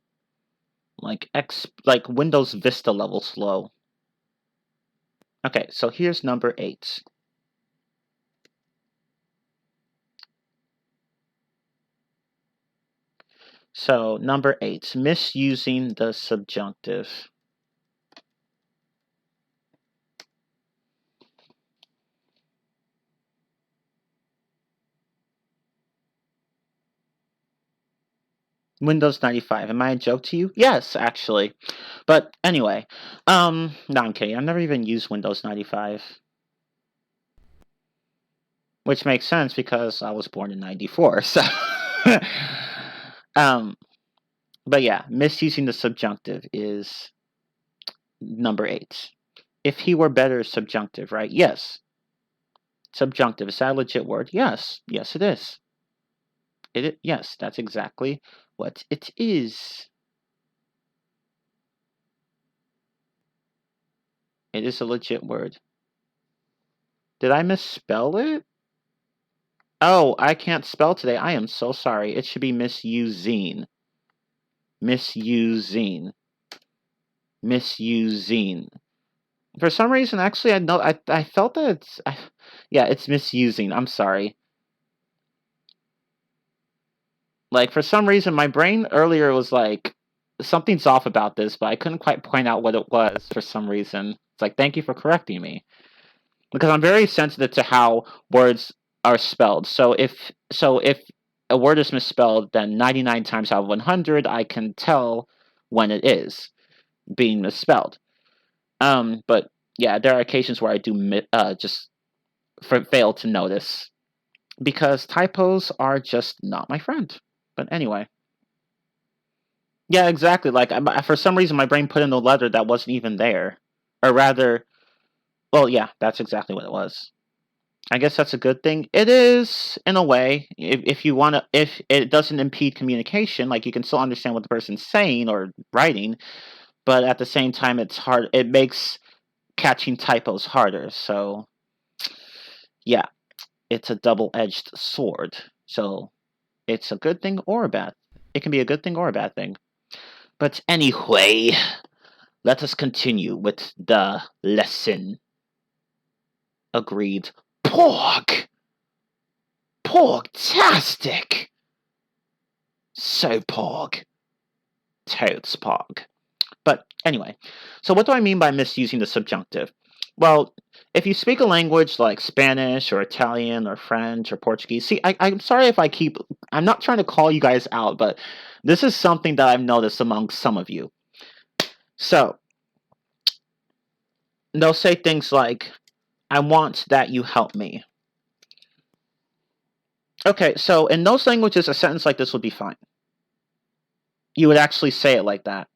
Like Windows Vista level slow. Okay, so here's number 8. So number 8, misusing the subjunctive. Windows 95. Am I a joke to you? Yes, actually. But anyway, no, I'm kidding. I've never even used Windows 95. Which makes sense because I was born in 94, so um but yeah, misusing the subjunctive is number 8. If he were better, subjunctive, right? Yes. Subjunctive, is that a legit word? Yes. Yes, it is. Yes, that's exactly what it is. It is a legit word. Did I misspell it? Oh, I can't spell today. I am so sorry. It should be misusing. Misusing. Misusing. For some reason, actually, I felt that yeah, it's misusing. I'm sorry. Like, for some reason, my brain earlier was like, something's off about this, but I couldn't quite point out what it was for some reason. It's like, thank you for correcting me. Because I'm very sensitive to how words are spelled. So if a word is misspelled, then 99 times out of 100, I can tell when it is being misspelled. But yeah, there are occasions where I do just fail to notice because typos are just not my friend. But anyway. Yeah, exactly. Like, for some reason, my brain put in a letter that wasn't even there. Or rather, well, yeah, that's exactly what it was. I guess that's a good thing. It is, in a way, if you want to, if it doesn't impede communication, like you can still understand what the person's saying or writing, but at the same time, it's hard. It makes catching typos harder. So, yeah, it's a double-edged sword. So, it's a good thing or a bad. It can be a good thing or a bad thing. But anyway, let us continue with the lesson. Agreed. Pork! Pork-tastic! So pork. Totes pork. But anyway, so what do I mean by misusing the subjunctive? Well, if you speak a language like Spanish or Italian or French or Portuguese, see, I'm sorry if I'm not trying to call you guys out, but this is something that I've noticed among some of you. So, they'll say things like, I want that you help me. Okay, so in those languages, a sentence like this would be fine. You would actually say it like that.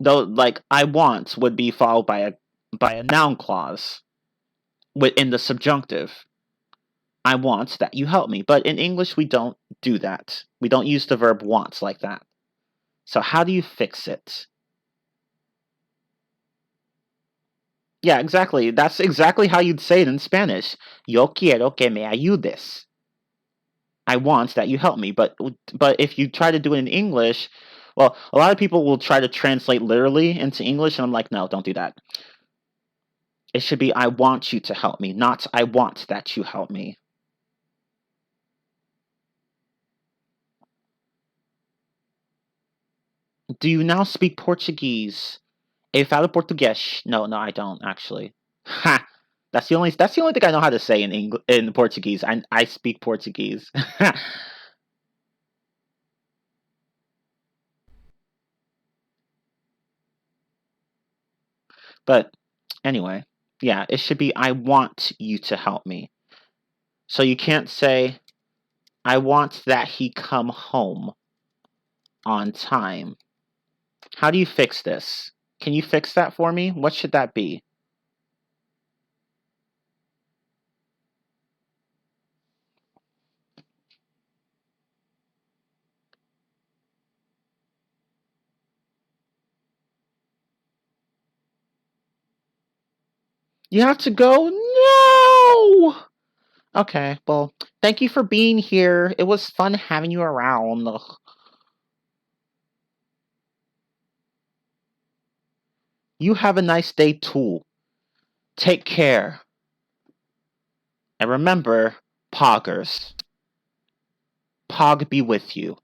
Though, like, I want would be followed by a noun clause within the subjunctive. I want that you help me. But in English, we don't do that. We don't use the verb want like that. So how do you fix it? Yeah, exactly. That's exactly how you'd say it in Spanish. Yo quiero que me ayudes. I want that you help me. But if you try to do it in English, well, a lot of people will try to translate literally into English, and I'm like, no, don't do that. It should be I want you to help me, not I want that you help me. Do you now speak Portuguese? Eu falo português. No, I don't actually. Ha! That's the only thing I know how to say in Portuguese. I speak Portuguese. But anyway, yeah, it should be I want you to help me. So you can't say I want that he come home on time. How do you fix this? Can you fix that for me? What should that be? You have to go? No! Okay, well, thank you for being here. It was fun having you around. Ugh. You have a nice day too. Take care. And remember, Poggers. Pog be with you.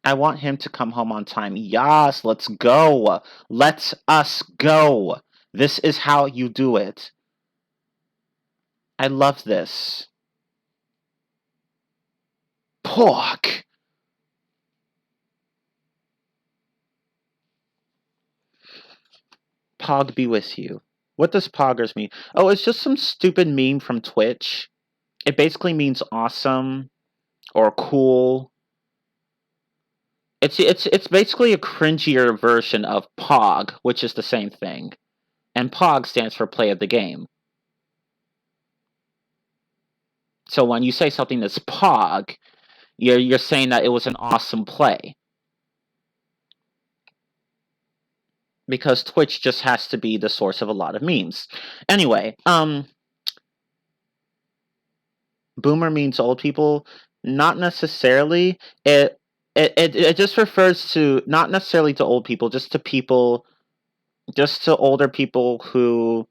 I want him to come home on time. Yes, let's go. Let us go. This is how you do it. I love this. Pork. Pog be with you. What does poggers mean? Oh, it's just some stupid meme from Twitch. It basically means awesome or cool. It's basically a cringier version of Pog, which is the same thing. And Pog stands for play of the game. So when you say something that's Pog, you're saying that it was an awesome play. because Twitch just has to be the source of a lot of memes. Anyway, boomer means old people. Not necessarily. It just refers to not necessarily to old people, just to older people who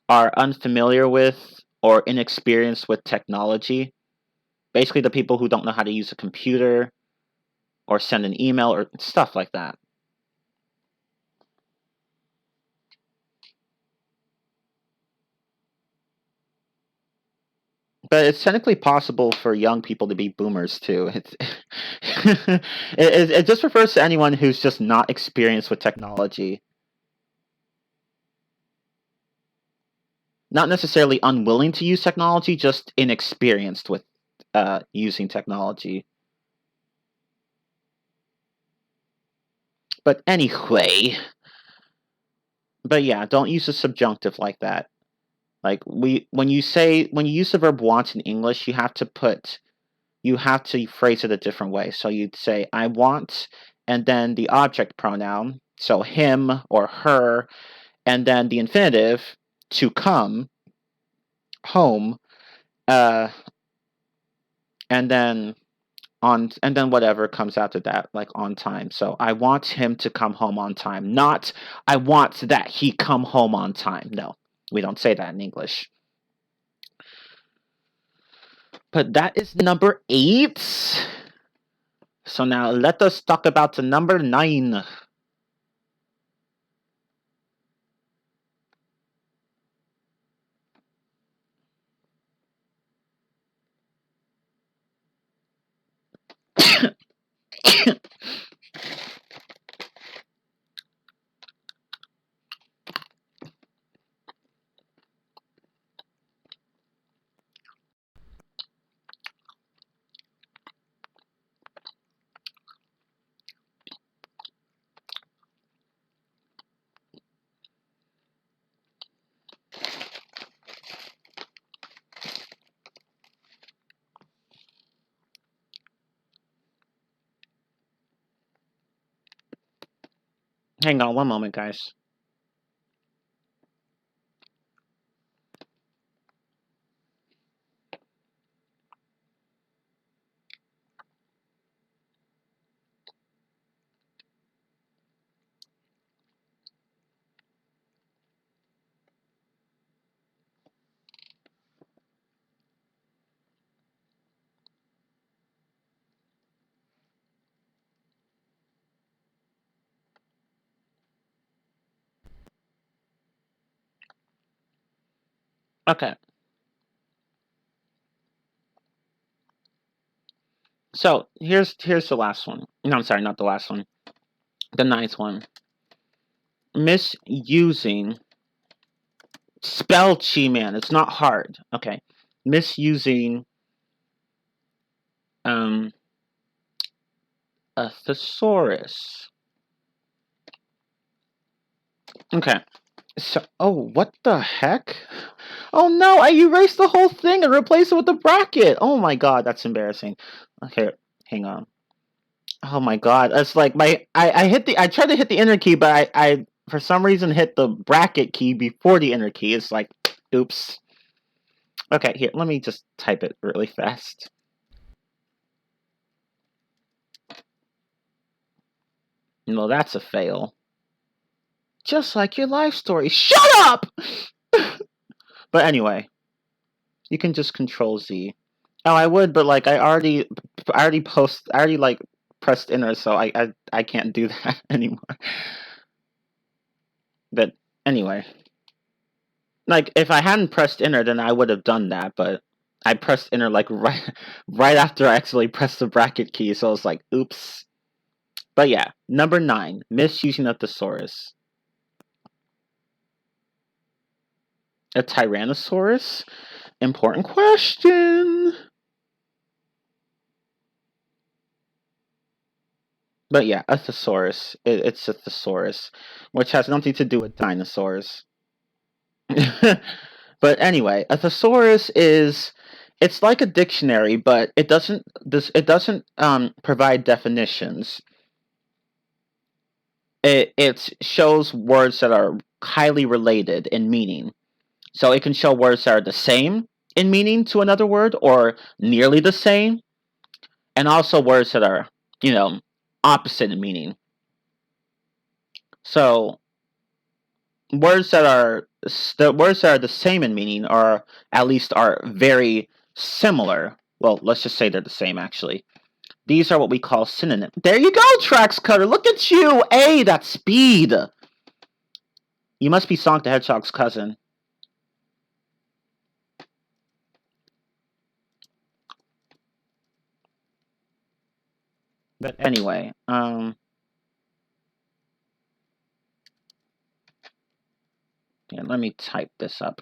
are unfamiliar with or inexperienced with technology. Basically, the people who don't know how to use a computer or send an email or stuff like that. But it's technically possible for young people to be boomers too. It just refers to anyone who's just not experienced with technology. Not necessarily unwilling to use technology, just inexperienced with using technology. But anyway, but yeah, don't use a subjunctive like that. Like when you use the verb want in English, you have to phrase it a different way. So you'd say I want, and then the object pronoun, so him or her, and then the infinitive to come, home, uh, and then whatever comes after that, like on time. So I want him to come home on time, not I want that he come home on time. No, we don't say that in English. But that is number 8. So now let us talk about the number 9. Hang on one moment, guys. Okay. So here's the last one. No, I'm sorry, not the last one. The 9th one. Misusing. Spell Chi Man. It's not hard. Okay. Misusing a thesaurus. Okay. So, oh, what the heck? Oh no, I erased the whole thing and replaced it with a bracket. Oh my god, that's embarrassing. Okay, hang on. Oh my god, that's like I tried to hit the enter key, but I for some reason hit the bracket key before the enter key. It's like, oops. Okay, here, let me just type it really fast. No, that's a fail. Just like your life story. Shut up! But anyway, you can just Control Z. Oh, I would, but like I already like pressed enter, so I can't do that anymore. But anyway, like if I hadn't pressed enter, then I would have done that. But I pressed enter like right after I actually pressed the bracket key, so I was like, oops. But yeah, number 9, misusing a thesaurus. A Tyrannosaurus? Important question. But yeah, a thesaurus. It's a thesaurus, which has nothing to do with dinosaurs. But anyway, a thesaurus it's like a dictionary, but it doesn't provide definitions. it shows words that are highly related in meaning. So it can show words that are the same in meaning to another word or nearly the same, and also words that are, opposite in meaning. So words that are the same in meaning, or at least are very similar. Well, let's just say they're the same actually. These are what we call synonyms. There you go, Trax Cutter. Look at you. Hey, that speed. You must be Sonic the Hedgehog's cousin. But anyway, yeah, let me type this up.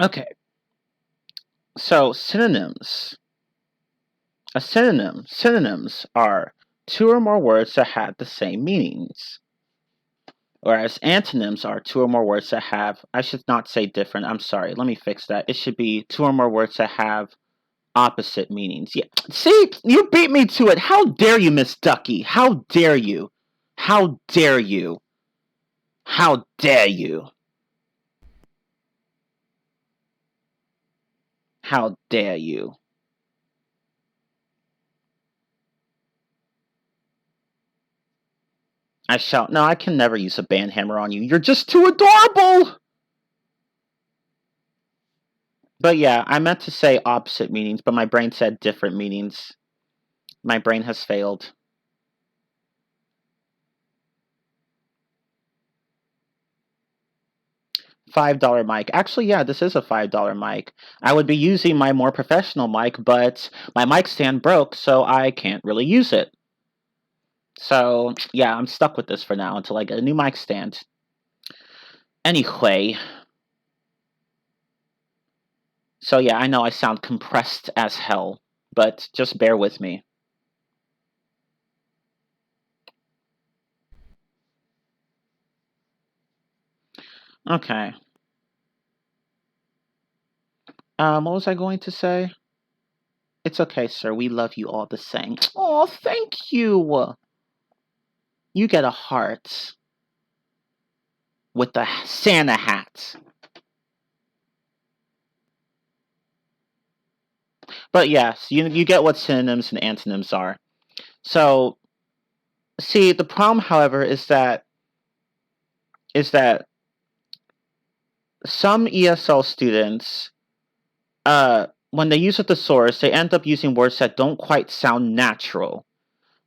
Okay. So synonyms. Synonyms are two or more words that have the same meanings. Whereas antonyms are two or more words that have, I should not say different, I'm sorry, let me fix that. It should be two or more words that have opposite meanings. Yeah. See, you beat me to it. How dare you, Miss Ducky? How dare you? How dare you? How dare you? How dare you? I shall. No, I can never use a band hammer on you. You're just too adorable! But yeah, I meant to say opposite meanings, but my brain said different meanings. My brain has failed. $5 mic. Actually, yeah, this is a $5 mic. I would be using my more professional mic, but my mic stand broke, so I can't really use it. So, yeah, I'm stuck with this for now until I get a new mic stand. Anyway. So, yeah, I know I sound compressed as hell, but just bear with me. Okay. What was I going to say? It's okay, sir. We love you all the same. Oh, thank you. You get a heart with the Santa hat. But yes, you get what synonyms and antonyms are. So, see, the problem, however, is that some ESL students, when they use a thesaurus, they end up using words that don't quite sound natural.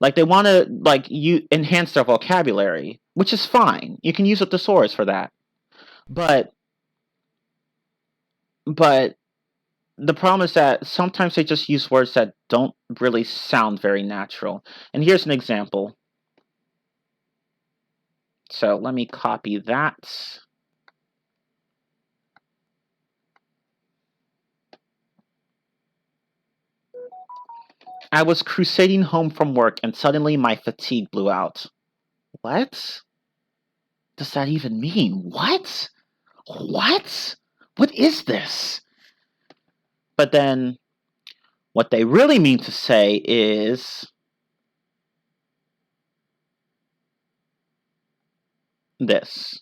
Like they want to you enhance their vocabulary, which is fine. You can use a thesaurus for that. But but the problem is that sometimes they just use words that don't really sound very natural. And here's an example. So let me copy that. I was crusading home from work and suddenly my fatigue blew out. What does that even mean? What? What? What is this? But then what they really mean to say is this.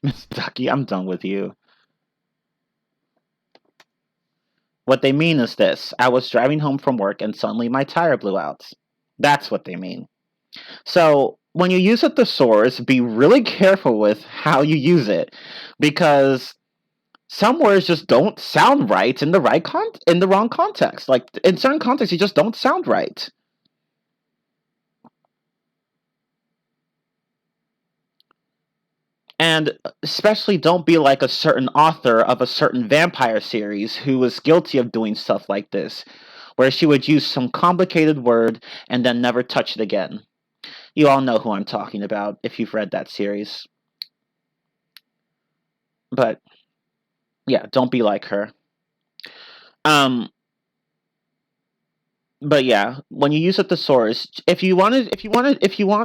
Miss Ducky, I'm done with you. What they mean is this. I was driving home from work and suddenly my tire blew out. That's what they mean. So when you use a thesaurus, be really careful with how you use it, because some words just don't sound right in the in the wrong context. Like in certain contexts, they just don't sound right. And especially don't be like a certain author of a certain vampire series who was guilty of doing stuff like this, where she would use some complicated word and then never touch it again. You all know who I'm talking about if you've read that series. But yeah, don't be like her. Um but yeah, when you use a thesaurus, if you want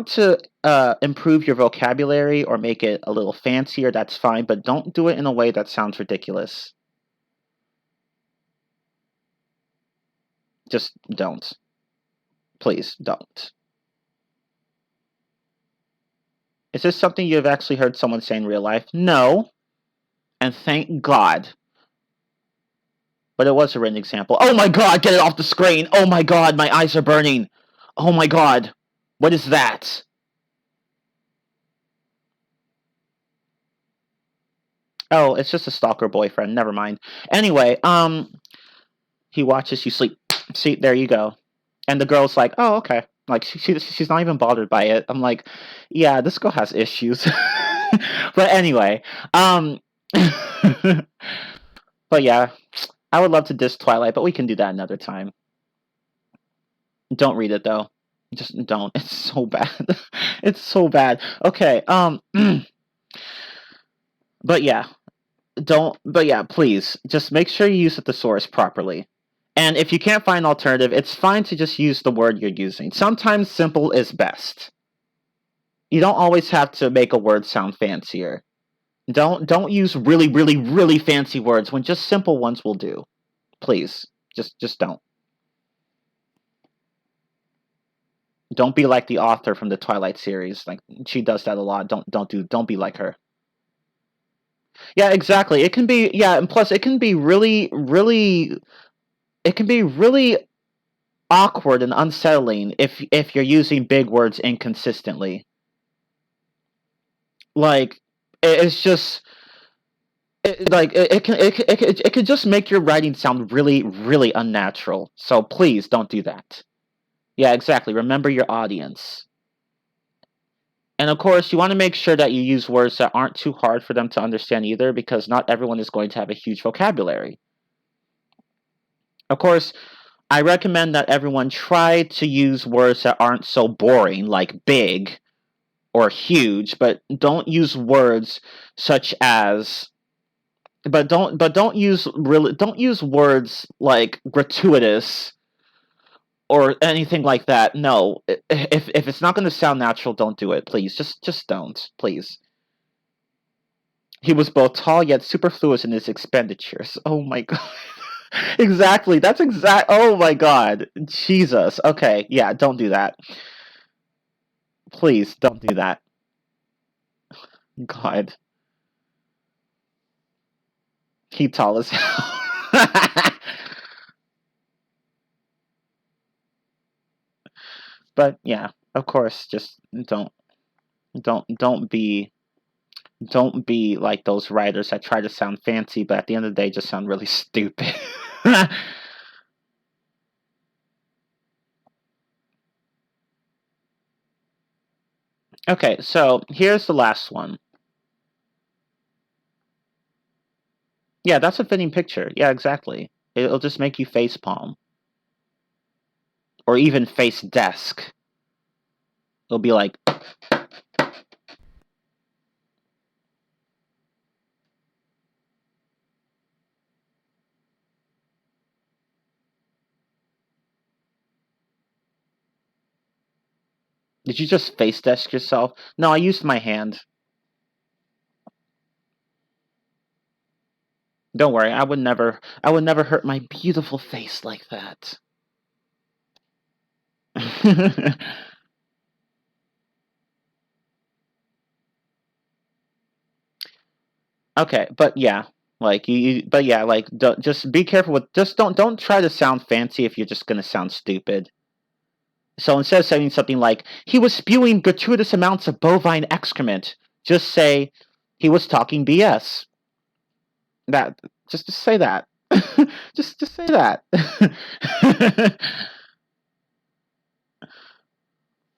to improve your vocabulary or make it a little fancier, that's fine, but don't do it in a way that sounds ridiculous. Just don't. Please don't. Is this something you have actually heard someone say in real life? No, and thank God. But it was a written example. Oh my God, get it off the screen. Oh my God, my eyes are burning. Oh my God, what is that? Oh, it's just a stalker boyfriend. Never mind. Anyway, he watches you sleep. See, there you go. And the girl's like, oh, okay. Like she's not even bothered by it. I'm like, yeah, this girl has issues. But anyway, um, but yeah, I would love to diss Twilight, but we can do that another time. Don't read it though. Just don't. It's so bad. It's so bad. Okay. But yeah, don't. But yeah, please just make sure you use the thesaurus properly. And if you can't find an alternative, it's fine to just use the word you're using. Sometimes simple is best. You don't always have to make a word sound fancier. Don't use really really really fancy words when just simple ones will do. Please, just don't. Don't be like the author from the Twilight series. Like she does that a lot. Don't be like her. Yeah, exactly. It can be yeah, and plus it can be really awkward and unsettling if you're using big words inconsistently. Like it's just it could just make your writing sound really really unnatural. So please don't do that. Yeah, exactly. Remember your audience. And of course, you want to make sure that you use words that aren't too hard for them to understand either, because not everyone is going to have a huge vocabulary. Of course, I recommend that everyone try to use words that aren't so boring, like big or huge, but don't use words such as don't use words like gratuitous or anything like that. No, if it's not going to sound natural, don't do it. Please, just don't. Please. He was both tall yet superfluous in his expenditures. Oh my god. Exactly. That's exact. Oh my god. Jesus. Okay. Yeah. Don't do that. Please don't do that. God. He tall as hell. But yeah, of course, just don't be don't be like those writers that try to sound fancy, but at the end of the day, just sound really stupid. Okay, so here's the last one. Yeah, that's a fitting picture. Yeah, exactly. It'll just make you face palm or even face desk. It'll be like, did you just face desk yourself? No, I used my hand. Don't worry, I would never hurt my beautiful face like that. Okay, but yeah, like but yeah, like just be careful with just don't try to sound fancy if you're just gonna sound stupid. So instead of saying something like he was spewing gratuitous amounts of bovine excrement, just say he was talking BS. That just say that. Just say that.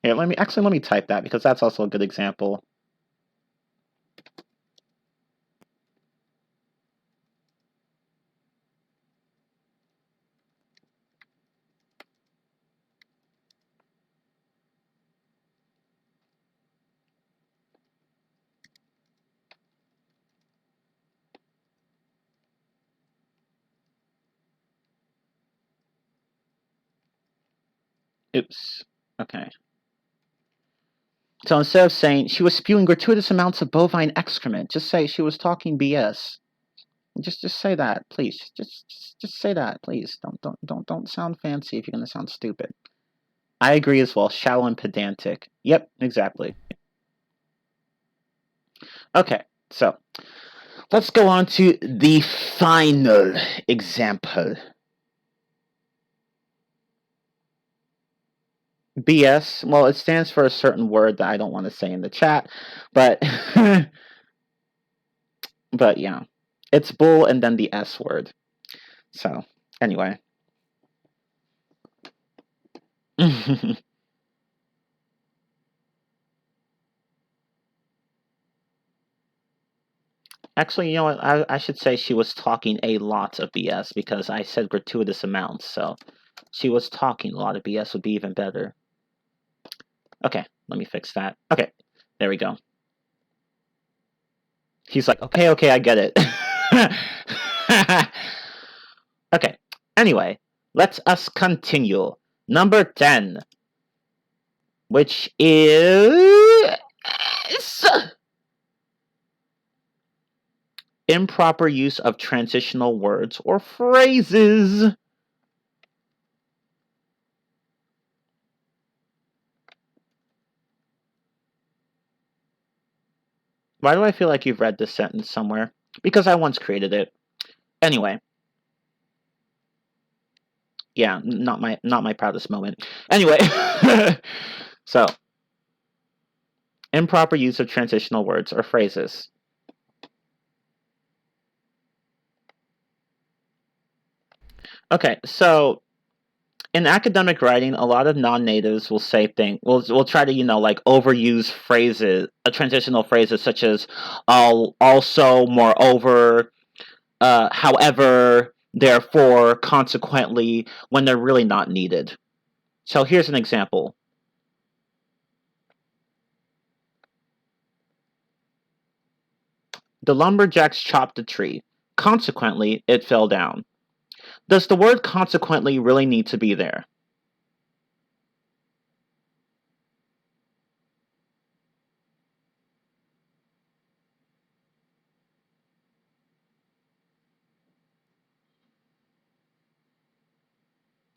Here, let me type that because that's also a good example. Oops. Okay. So instead of saying she was spewing gratuitous amounts of bovine excrement, just say she was talking BS. Just say that, please. Just say that, please. Don't sound fancy if you're gonna sound stupid. I agree as well. Shallow and pedantic. Yep, exactly. Okay, so let's go on to the final example. BS, well, it stands for a certain word that I don't want to say in the chat, but but yeah, it's bull and then the S word. So anyway. Actually, you know what? I should say she was talking a lot of BS because I said gratuitous amounts, so she was talking a lot of BS would be even better. Okay, let me fix that. Okay, there we go. He's like, okay, I get it. Okay, anyway, let us continue. Number 10, which is improper use of transitional words or phrases. Why do I feel like you've read this sentence somewhere? Because I once created it. Anyway. Yeah, not my proudest moment. Anyway. So, improper use of transitional words or phrases. Okay, so in academic writing, a lot of non-natives will say things. Will try to like overuse phrases, transitional phrases such as also, moreover, however, therefore, consequently, when they're really not needed. So here's an example. The lumberjacks chopped a tree. Consequently, it fell down. Does the word consequently really need to be there?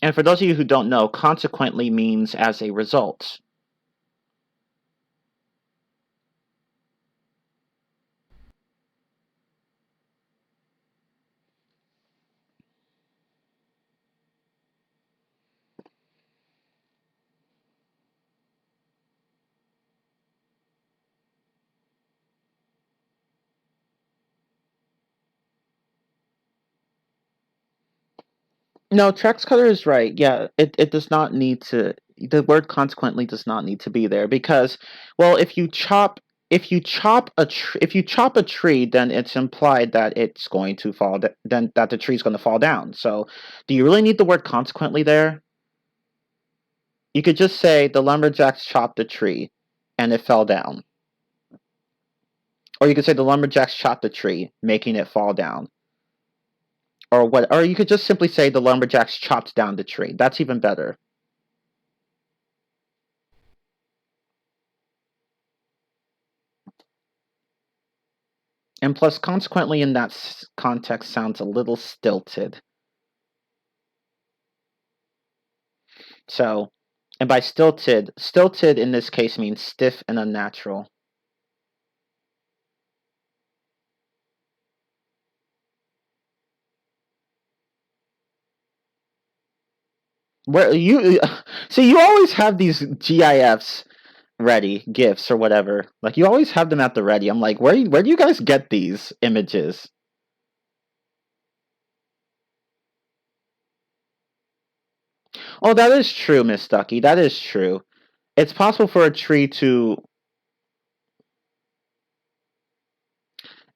And for those of you who don't know, consequently means as a result. No, Trax Cutter is right. Yeah, it does not need to. The word consequently does not need to be there because, well, if you chop a tree, then it's implied that it's going to fall. Then that the tree's going to fall down. So, do you really need the word consequently there? You could just say the lumberjacks chopped a tree, and it fell down. Or you could say the lumberjacks chopped a tree, making it fall down. Or what? Or you could just simply say the lumberjacks chopped down the tree. That's even better. And plus, consequently, in that context, sounds a little stilted. So, and by stilted in this case means stiff and unnatural. Where you see, you always have these GIFs ready, GIFs or whatever. Like you always have them at the ready. I'm like, where do you guys get these images? Oh, that is true, Miss Ducky. That is true. It's possible for a tree to.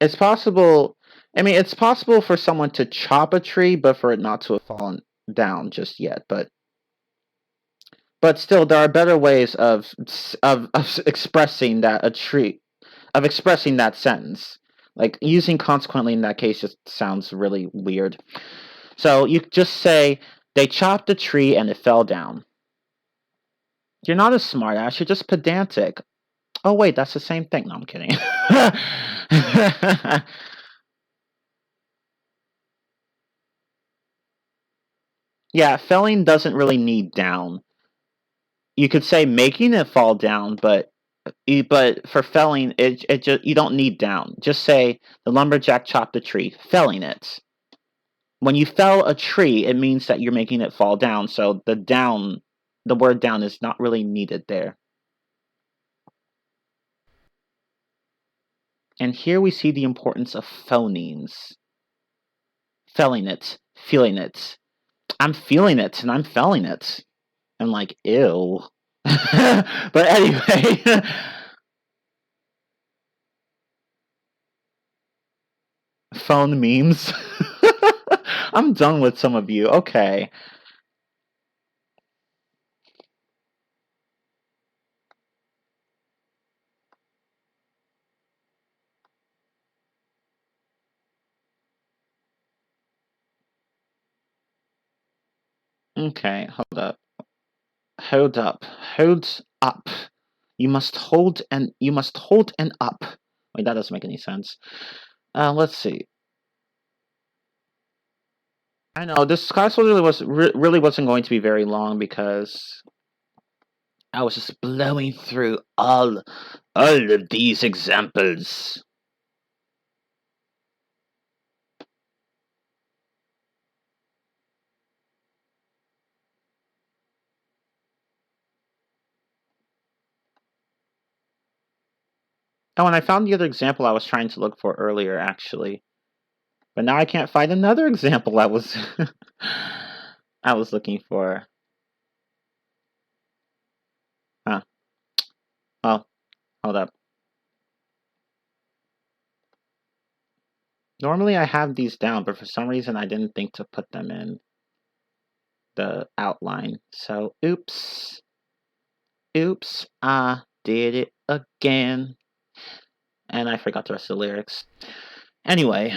It's possible. I mean, it's possible for someone to chop a tree, but for it not to have fallen down just yet. But still, there are better ways of expressing that a tree, of expressing that sentence. Like using consequently in that case just sounds really weird. So you just say they chopped a tree and it fell down. You're not a smartass. You're just pedantic. Oh wait, that's the same thing. No, I'm kidding. Yeah, felling doesn't really need down. You could say making it fall down, but for felling, it just you don't need down. Just say the lumberjack chopped a tree, felling it. When you fell a tree, it means that you're making it fall down. So the word down is not really needed there. And here we see the importance of phonemes. Felling it, feeling it. I'm feeling it and I'm felling it. I'm like, ew. But anyway. Phone memes. I'm done with some of you. Okay. Okay, hold up. Hold up. Hold up. You must hold and up. Wait, that doesn't make any sense. Let's see. I know this class really wasn't going to be very long because I was just blowing through all of these examples. Oh, and I found the other example I was trying to look for earlier, actually. But now I can't find another example I was I was looking for. Huh. Oh, hold up. Normally I have these down, but for some reason I didn't think to put them in the outline. So, oops. Oops, I did it again. And I forgot the rest of the lyrics. Anyway.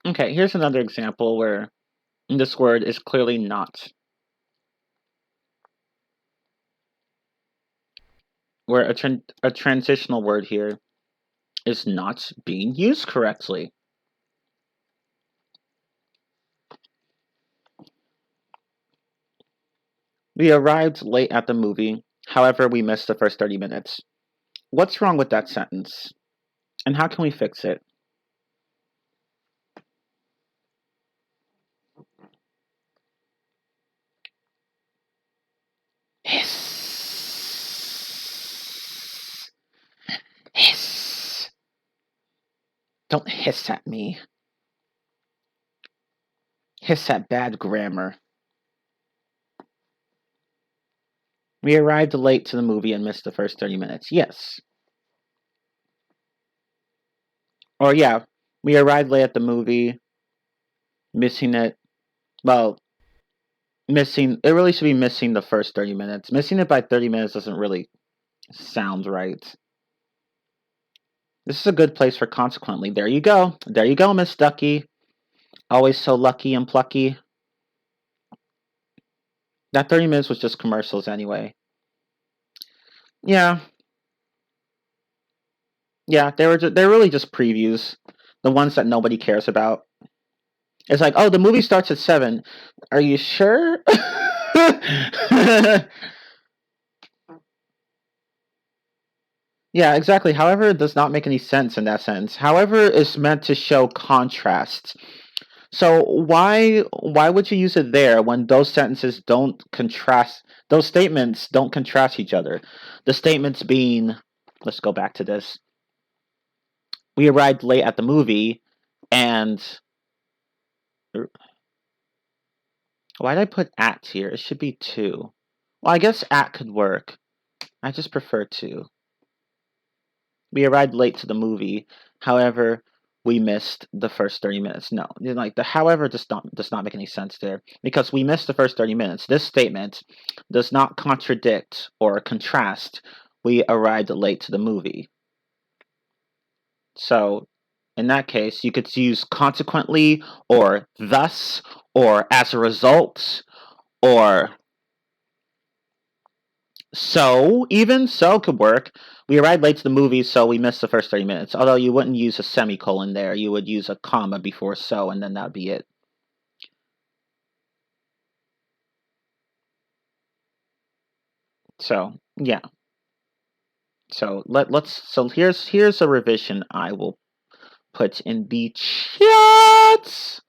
Okay, here's another example where this word is clearly not. Where a transitional word here is not being used correctly. We arrived late at the movie, however, we missed the first 30 minutes. What's wrong with that sentence? And how can we fix it? Hiss. Hiss. Don't hiss at me. Hiss at bad grammar. We arrived late to the movie and missed the first 30 minutes. Yes. Or yeah, we arrived late at the movie, missing it. Well, it really should be missing the first 30 minutes. Missing it by 30 minutes doesn't really sound right. This is a good place for consequently. There you go. There you go, Miss Ducky. Always so lucky and plucky. That 30 minutes was just commercials anyway. Yeah. Yeah, they're really just previews. The ones that nobody cares about. It's like, oh, the movie starts at 7. Are you sure? Yeah, exactly. However, it does not make any sense in that sense. However, it's meant to show contrast. So why would you use it there when those sentences don't contrast? Those statements don't contrast each other. The statements being let's go back to this. We arrived late at the movie, and why did I put at here? It should be to. Well, I guess at could work. I just prefer to. We arrived late to the movie. However, we missed the first 30 minutes. No, like the however does not make any sense there because we missed the first 30 minutes. This statement does not contradict or contrast. We arrived late to the movie. So, in that case, you could use consequently or thus or as a result or so. Even so could work. We arrived late to the movie, so we missed the first 30 minutes. Although you wouldn't use a semicolon there. You would use a comma before so, and then that would be it. So, yeah. So here's a revision I will put in the chat.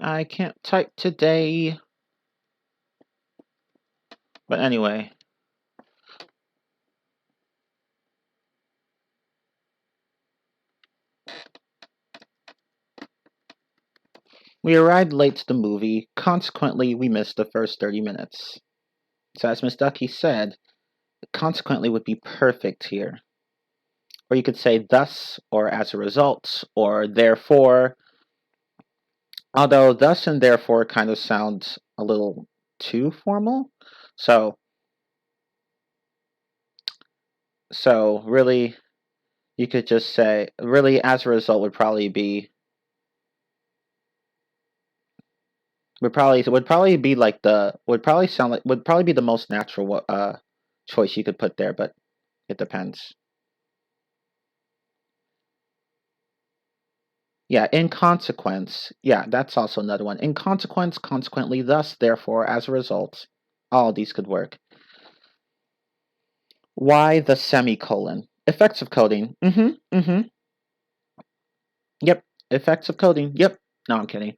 I can't type today. But anyway. We arrived late to the movie, consequently we missed the first 30 minutes. So as Miss Ducky said, consequently would be perfect here. Or you could say thus, or as a result, or therefore. Although thus and therefore kind of sounds a little too formal. So really, you could just say, really as a result would probably be would probably be like would probably be the most natural choice you could put there, but it depends. Yeah, in consequence. Yeah, that's also another one. In consequence, consequently, thus, therefore, as a result. All of these could work. Why the semicolon? Effects of coding. Yep. Effects of coding. Yep. No, I'm kidding.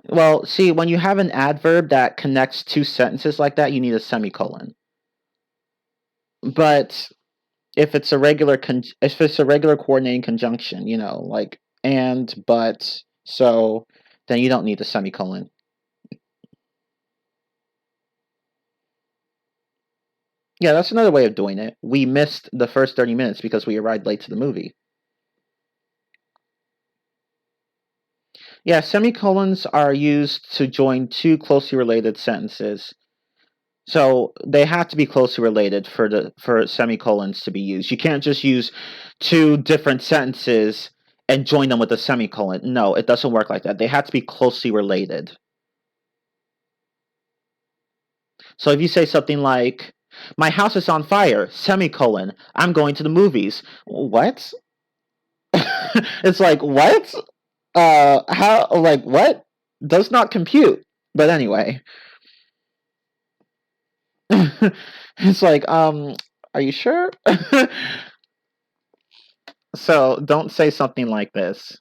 Well, see, when you have an adverb that connects two sentences like that, you need a semicolon. But if it's a regular coordinating conjunction, like and, but, so, then you don't need a semicolon. Yeah, that's another way of doing it. We missed the first 30 minutes because we arrived late to the movie. Yeah, semicolons are used to join two closely related sentences. So they have to be closely related for semicolons to be used. You can't just use two different sentences and join them with a semicolon. No, it doesn't work like that. They have to be closely related. So if you say something like, "My house is on fire," semicolon, "I'm going to the movies." What? It's like, what? How, like, what? Does not compute. But anyway. It's like, are you sure? So don't say something like this.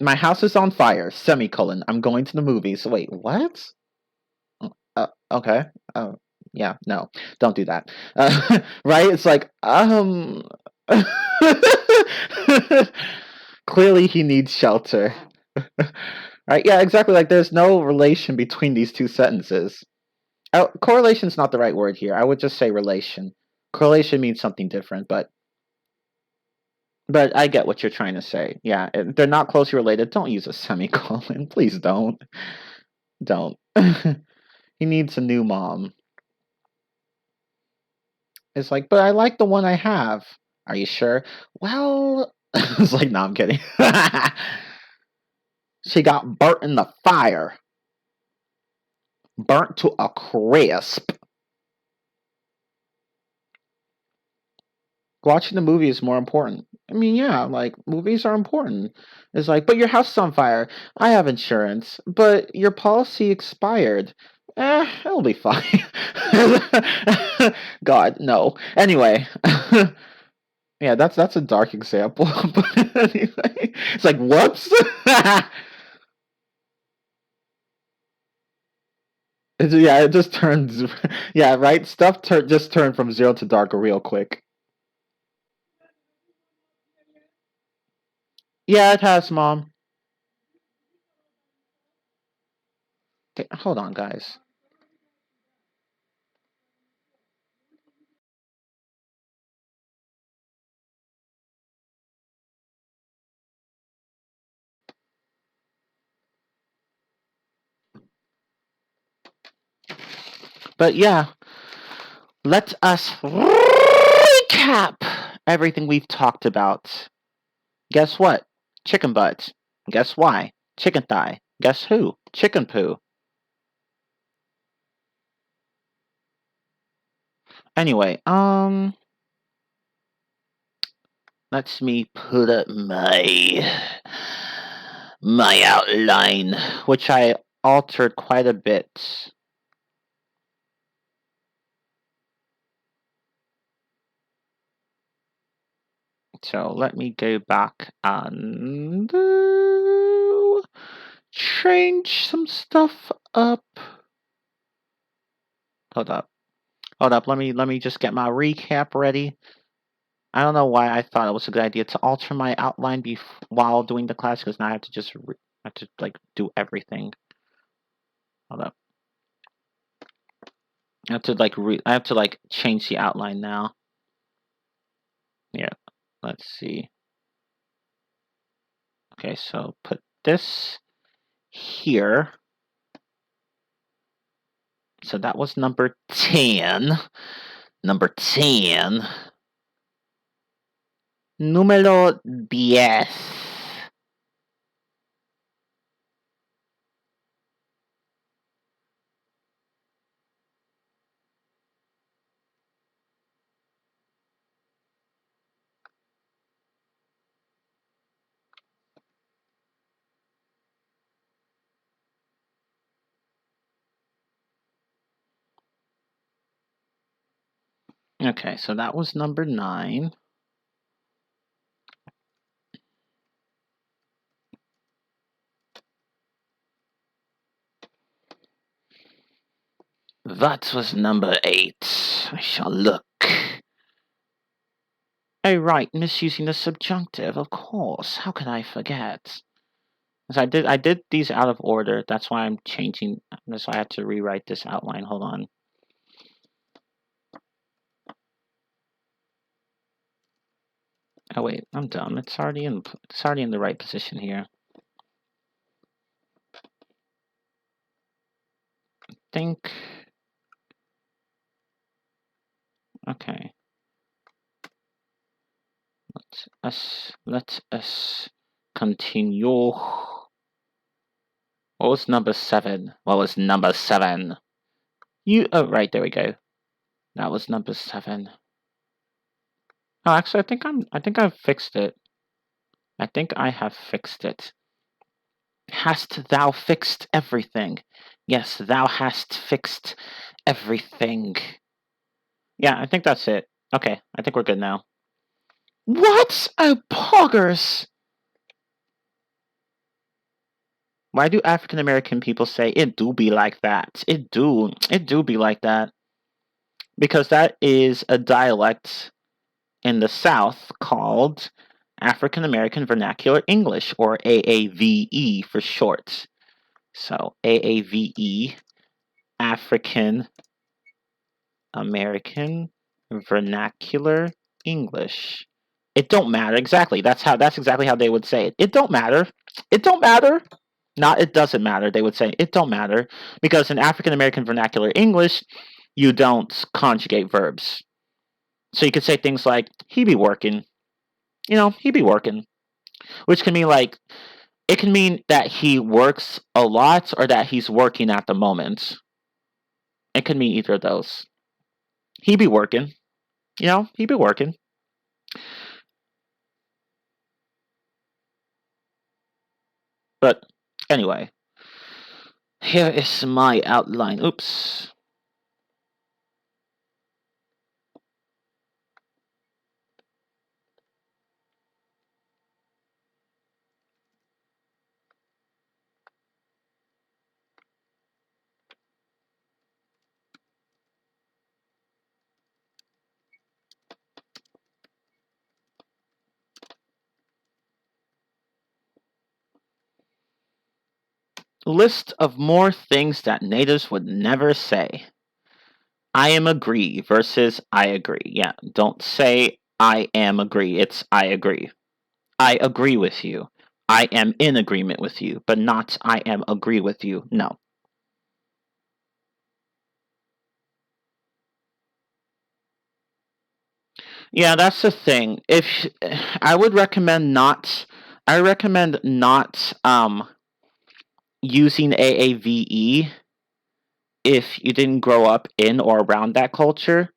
"My house is on fire, semicolon. I'm going to the movies." Wait, what? Okay. Yeah, no, don't do that. Right? It's like, clearly he needs shelter. Right? Yeah, exactly. Like, there's no relation between these two sentences. Oh, correlation's not the right word here. I would just say relation. Correlation means something different, but I get what you're trying to say. Yeah, they're not closely related. Don't use a semicolon. Please don't. Don't. He needs a new mom. It's like, but I like the one I have. Are you sure? Well, it's like, no, I'm kidding. She got burnt in the fire. Burnt to a crisp. watching the movie is more important. I mean, yeah, like movies are important. It's like, but your house is on fire. I have insurance, but your policy expired. It'll be fine. God, no. Anyway, yeah, that's a dark example. But anyway, it's like, whoops. Yeah, it just turns. Yeah, right. Stuff just turned from zero to dark real quick. Yeah, it has, Mom. Okay, hold on, guys. But yeah, let us recap everything we've talked about. Guess what? Chicken butt. Guess why? Chicken thigh. Guess who? Chicken poo. Anyway, let me put up my outline, which I altered quite a bit. So let me go back and change some stuff up. Hold up. Hold up. Let me just get my recap ready. I don't know why I thought it was a good idea to alter my outline while doing the class, because now I have to just have to like do everything. Hold up. I have to like change the outline now. Yeah. Let's see. Okay, so put this here. So that was number 10. Number 10. Número 10. Okay, so that was number 9. That was number 8. I shall look. Oh, right, misusing the subjunctive, of course. How could I forget? So I did these out of order. That's why I'm changing. That's why I had to rewrite this outline. Hold on. Oh wait, I'm dumb. It's already in the right position here. Think. Okay. Let us continue. What was number 7? What was number 7? Oh, right, there we go. That was number 7. Oh, actually, I think I've fixed it. I think I have fixed it. Hast thou fixed everything? Yes, thou hast fixed everything. Yeah, I think that's it. Okay, I think we're good now. What a poggers! Why do African American people say it do be like that? It do be like that. Because that is a dialect in the South called African American Vernacular English, or AAVE for short. So AAVE, African American Vernacular English. It don't matter. Exactly. That's exactly how they would say it. It don't matter. It don't matter. Not it doesn't matter. They would say it don't matter, because in African American Vernacular English, you don't conjugate verbs. So you could say things like he be working. He be working, which can mean like it can mean that he works a lot or that he's working at the moment. It could mean either of those. He be working. He be working. But anyway, here is my outline. Oops. List of more things that natives would never say. I am agree versus I agree. Yeah, don't say I am agree. It's I agree. I agree with you. I am in agreement with you, but not I am agree with you. No. Yeah, that's the thing. If I would recommend not I recommend not using AAVE if you didn't grow up in or around that culture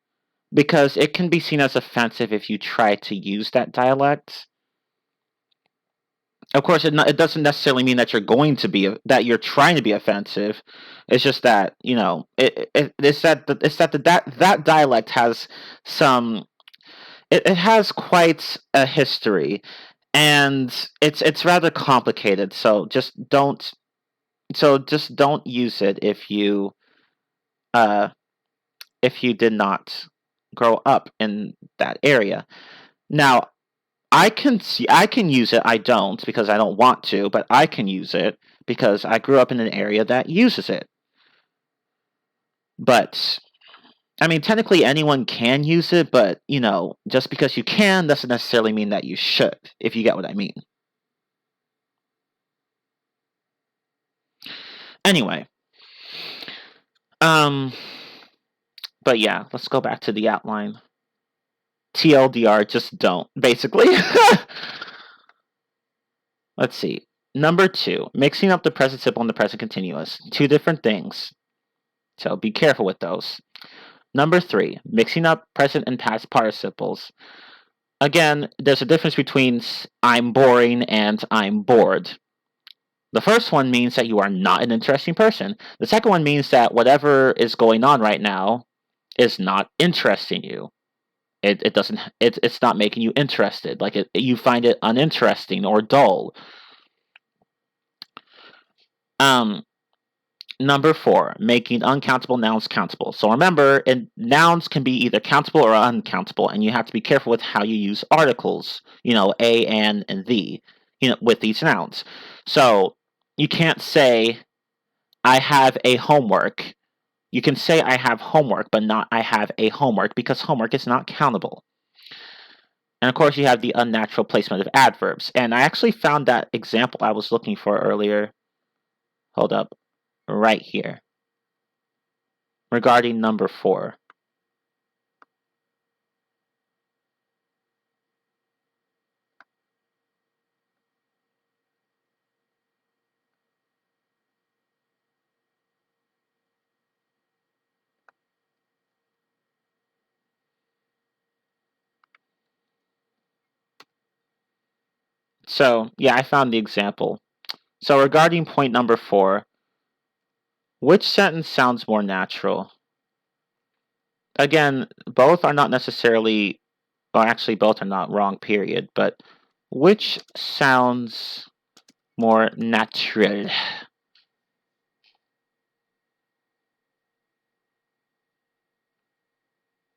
because it can be seen as offensive if you try to use that dialect. Of course, it doesn't necessarily mean that you're going to be that you're trying to be offensive. It's just that that dialect has some. It has quite a history, and it's rather complicated. So just don't use it uh if you did not grow up in that area. Now, I can use it. I don't because I don't want to, but I can use it because I grew up in an area that uses it. But I mean, technically anyone can use it, but just because you can doesn't necessarily mean that you should, if you get what I mean. Anyway, um but yeah, let's go back to the outline. TLDR, just don't, basically. Let's see. Number 2, mixing up the present simple and the present continuous. Two different things. So be careful with those. Number 3, mixing up present and past participles. Again, there's a difference between I'm boring and I'm bored. The first one means that you are not an interesting person. The second one means that whatever is going on right now is not interesting you. It doesn't it's not making you interested. Like you find it uninteresting or dull. Um Number 4, making uncountable nouns countable. So remember, nouns can be either countable or uncountable, and you have to be careful with how you use articles, a, and the, with these nouns. So you can't say, I have a homework. You can say, I have homework, but not, I have a homework, because homework is not countable. And of course, you have the unnatural placement of adverbs. And I actually found that example I was looking for earlier. Hold up, right here, regarding number 4. So, yeah, I found the example. So, regarding point number 4, which sentence sounds more natural? Again, both are not necessarily, or actually, both are not wrong, period, but which sounds more natural?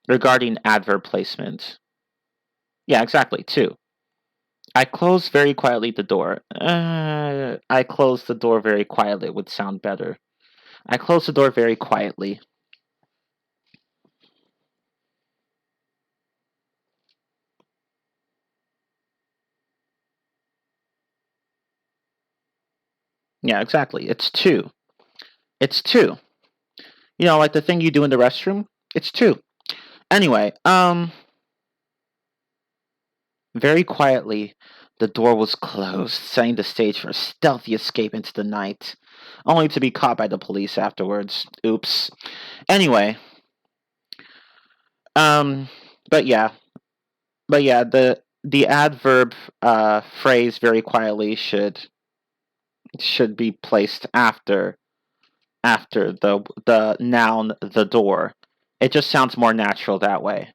Regarding adverb placement. Yeah, exactly, 2. I closed very quietly the door. I closed the door very quietly would sound better. I closed the door very quietly. Yeah, exactly. It's 2. It's 2. Like the thing you do in the restroom? It's 2. Anyway, very quietly, the door was closed, setting the stage for a stealthy escape into the night, only to be caught by the police afterwards. Oops. Anyway, um, but yeah, the adverb phrase very quietly should should be placed after the noun the door. It just sounds more natural that way.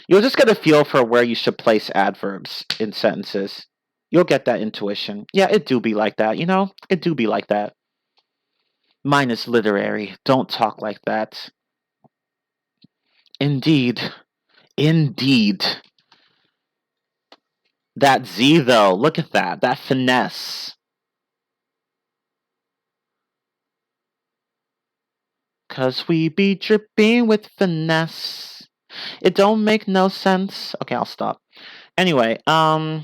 You'll just get a feel for where you should place adverbs in sentences. You'll get that intuition. Yeah, it do be like that, you know? It do be like that. Mine is literary. Don't talk like that. Indeed. Indeed. That Z, though, look at that. That finesse. Cause we be dripping with finesse. It don't make no sense. Okay, I'll stop. Anyway, no,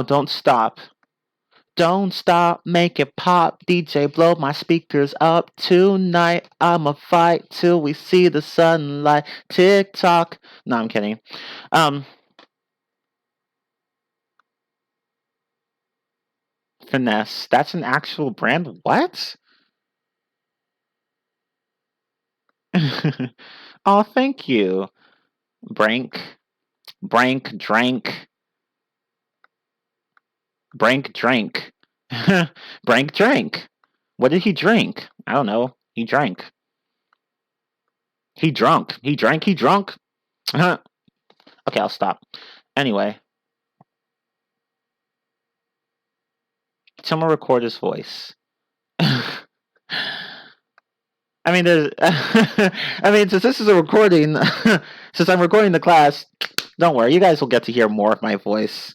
don't stop. Don't stop, make it pop. DJ, blow my speakers up. Tonight, I'ma fight till we see the sunlight. Tick tock. No, I'm kidding. Um, Finesse. That's an actual brand? What? Oh, thank you. Brank. Drank. Drank. Brank drank. What did he drink? I don't know. He drank. He drunk. He drank. He drunk. Okay, I'll stop. Anyway, someone record his voice. I mean, there's. I mean, since this is a recording, since I'm recording the class, don't worry. You guys will get to hear more of my voice.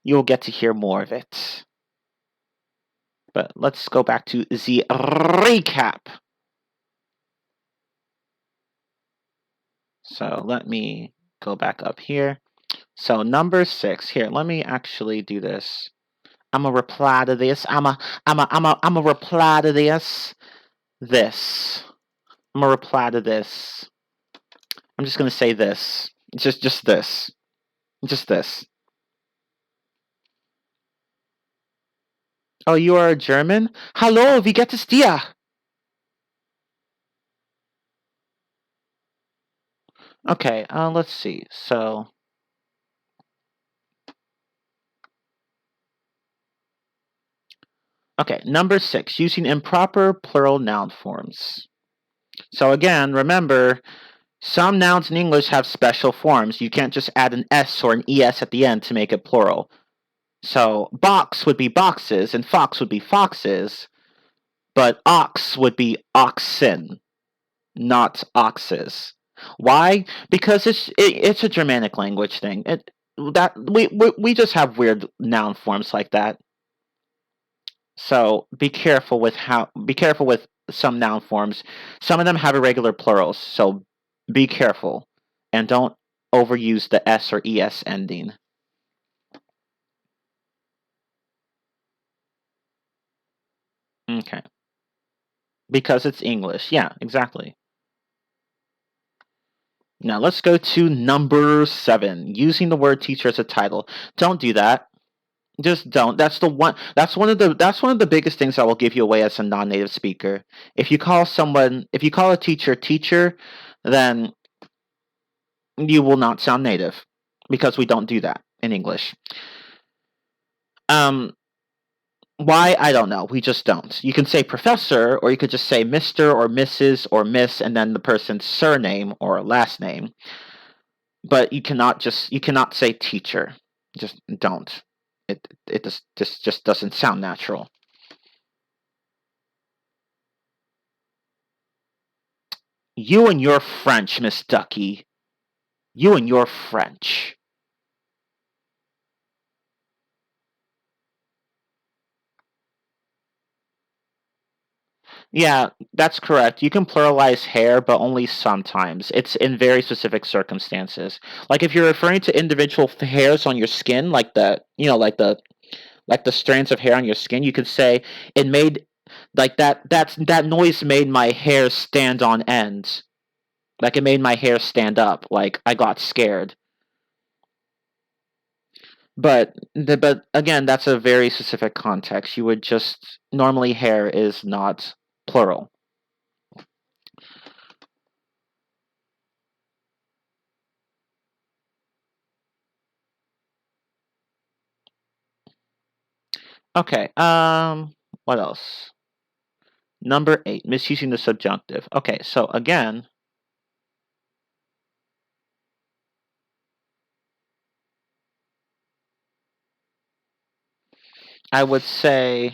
You'll get to hear more of it. But let's go back to the recap. So let me go back up here. So number 6 here. Let me actually do this. I'm gonna reply to this. I'm a reply to this. This. I'm gonna reply to this. I'm just gonna say this. Just this. Just this. Oh, you are a German? Hallo, wie geht es dir? Okay, let's see. So, okay, number 6, using improper plural noun forms. So again, remember, some nouns in English have special forms. You can't just add an S or an ES at the end to make it plural. So box would be boxes and fox would be foxes, but ox would be oxen, not oxes. Why? Because it's a Germanic language thing. We just have weird noun forms like that. So be careful with some noun forms. Some of them have irregular plurals, so be careful and don't overuse the S or ES ending. Okay. Because it's English. Yeah, exactly. Now let's go to number 7, using the word teacher as a title. Don't do that. Just don't. That's one of the biggest things that will give you away as a non-native speaker. If you call a teacher, then you will not sound native because we don't do that in English. Um why? I don't know. We just don't. You can say professor or you could just say Mr. or Mrs. or Miss and then the person's surname or last name. But you cannot say teacher. Just don't. Just doesn't sound natural. You and your French, Miss Ducky. You and your French. Yeah, that's correct. You can pluralize hair, but only sometimes. It's in very specific circumstances. Like if you're referring to individual hairs on your skin, like like the strands of hair on your skin, you could say it made like that noise made my hair stand on end. Like it made my hair stand up. Like I got scared. But again, that's a very specific context. You would just normally hair is not plural. Okay. What else? Number 8, misusing the subjunctive. Okay, so again, I would say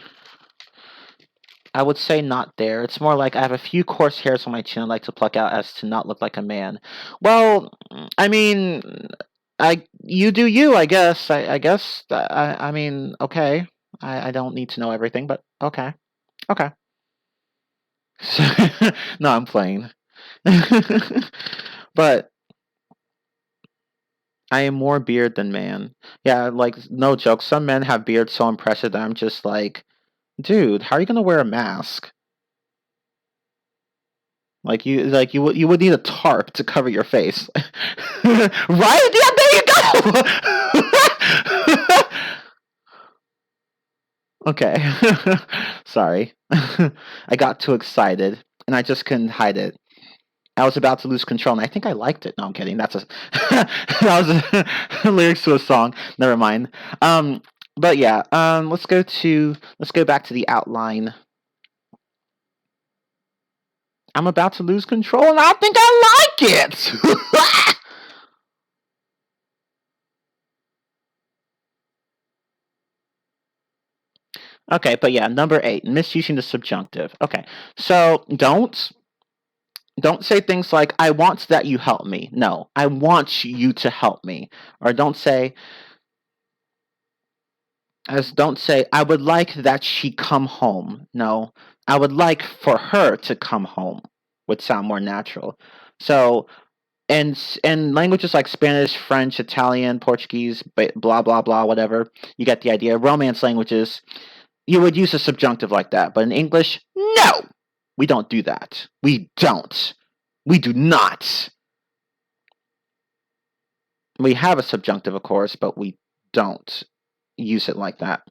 not there. It's more like I have a few coarse hairs on my chin I'd like to pluck out as to not look like a man. Well, I mean, you do you, I guess. I guess. I mean, okay. I don't need to know everything, but okay. Okay. No, I'm playing. But I am more beard than man. Yeah, like no joke. Some men have beards so impressive that I'm just like, dude, how are you gonna wear a mask? You would need a tarp to cover your face, right? Yeah, there you go. Okay, sorry, I got too excited and I just couldn't hide it. I was about to lose control, and I think I liked it. No, I'm kidding. That's a that was a lyrics to a song. Never mind. But yeah. Let's go back to the outline. I'm about to lose control, and I think I like it. Okay, but yeah, number 8, misusing the subjunctive. Okay, so don't say things like "I want that you help me." No, I want you to help me. Or don't say I would like that she come home. No, I would like for her to come home. Would sound more natural. So, and languages like Spanish, French, Italian, Portuguese, blah blah blah, whatever, you get the idea. Romance languages, you would use a subjunctive like that, but in English, no, we don't do that. We don't. We do not. We have a subjunctive, of course, but we don't use it like that.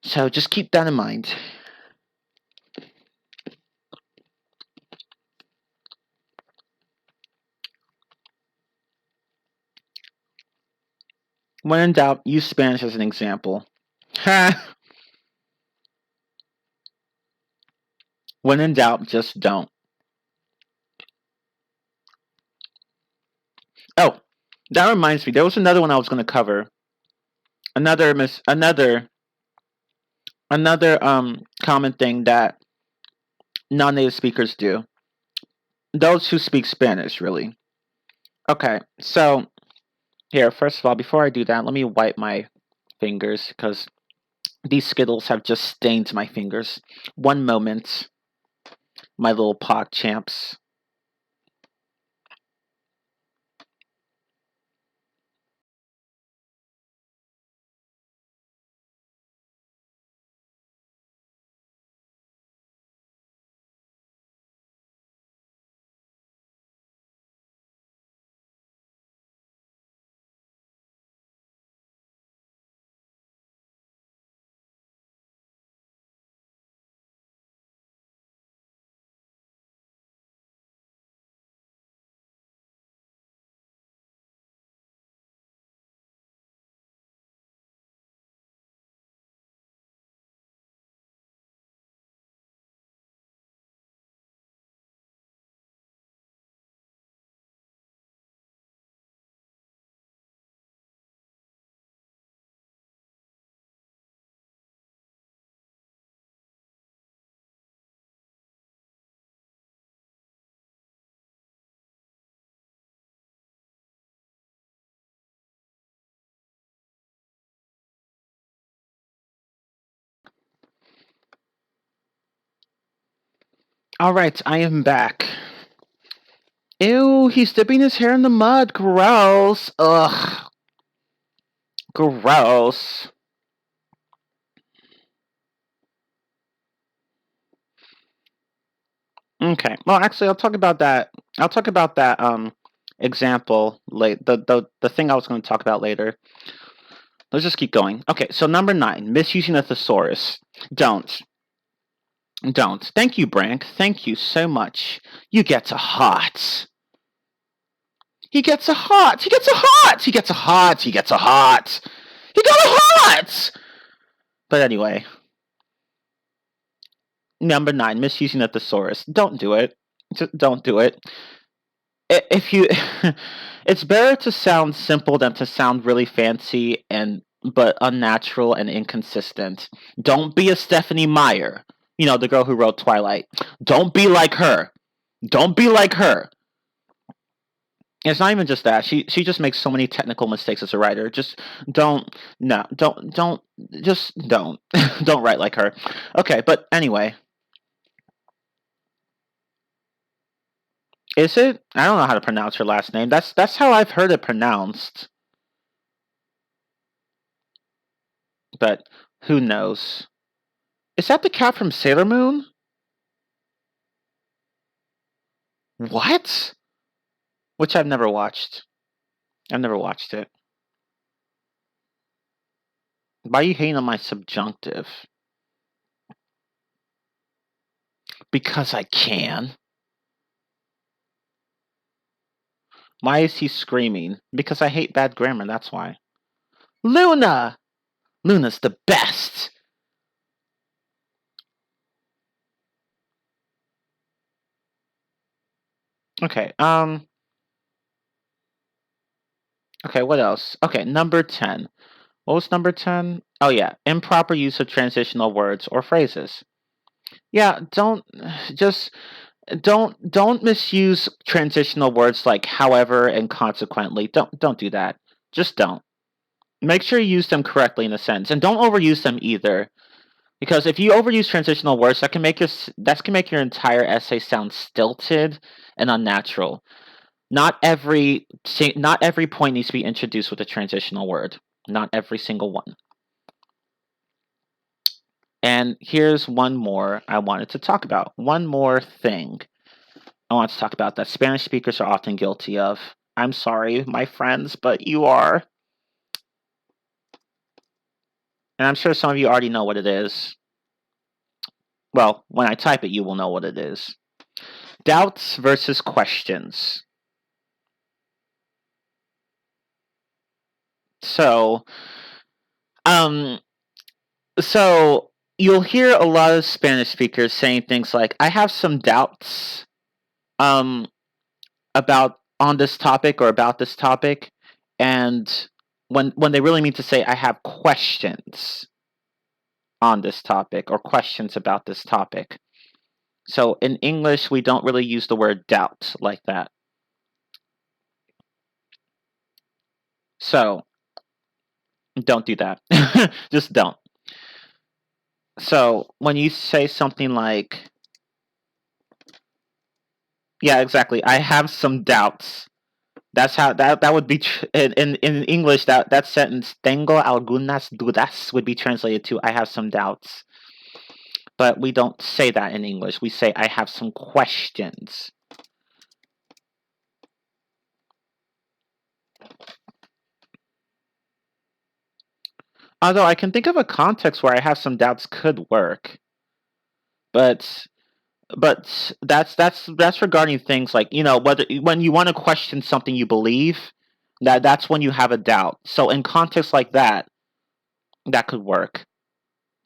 So just keep that in mind. When in doubt, use Spanish as an example. When in doubt, just don't. Oh, that reminds me. There was another one I was going to cover. Another common thing that non-native speakers do. Those who speak Spanish, really. Okay, so here, first of all, before I do that, let me wipe my fingers because these Skittles have just stained my fingers. One moment, my little pog champs. All right, I am back. Ew, he's dipping his hair in the mud. Gross. Ugh. Gross. Okay. Well, actually, I'll talk about that. I'll talk about that example late. The thing I was going to talk about later. Let's just keep going. Okay. So number 9, misusing a thesaurus. Don't. Don't. Thank you, Brank. Thank you so much. You get a heart. He gets a heart. He gets a heart. He gets a heart. He gets a heart. He got a heart. But anyway, number 9, misusing a thesaurus. Don't do it. Just don't do it. If you, it's better to sound simple than to sound really fancy and but unnatural and inconsistent. Don't be a Stephanie Meyer. You know, the girl who wrote Twilight. Don't be like her. Don't be like her. It's not even just that. She just makes so many technical mistakes as a writer. Just don't no, don't just don't. Don't write like her. Okay, but anyway. Is it? I don't know how to pronounce her last name. That's how I've heard it pronounced. But who knows? Is that the cat from Sailor Moon? What? Which I've never watched. I've never watched it. Why are you hating on my subjunctive? Because I can. Why is he screaming? Because I hate bad grammar, that's why. Luna! Luna's the best! Okay, okay, what else? Okay, number 10. What was number 10? Oh yeah, improper use of transitional words or phrases. Yeah, just don't misuse transitional words like however and consequently. Don't do that. Just don't. Make sure you use them correctly in a sentence, and don't overuse them either. Because if you overuse transitional words, that can make your entire essay sound stilted and unnatural. Not every point needs to be introduced with a transitional word. Not every single one. And here's one more I wanted to talk about. One more thing I want to talk about that Spanish speakers are often guilty of. I'm sorry, my friends, but you are. And I'm sure some of you already know what it is. Well, when I type it, you will know what it is. Doubts versus questions. So, um, so you'll hear a lot of Spanish speakers saying things like, "I have some doubts, um, about on this topic or about this topic," and when they really mean to say, "I have questions on this topic" or questions about this topic. So in English, we don't really use the word doubt like that. So don't do that. Just don't. So when you say something like, yeah, exactly, I have some doubts. That's how that would be in English. That sentence, tengo algunas dudas, would be translated to I have some doubts. But we don't say that in English. We say I have some questions. Although I can think of a context where I have some doubts could work, but that's regarding things like, you know, whether when you want to question something you believe, that's when you have a doubt. So in context like that, that could work.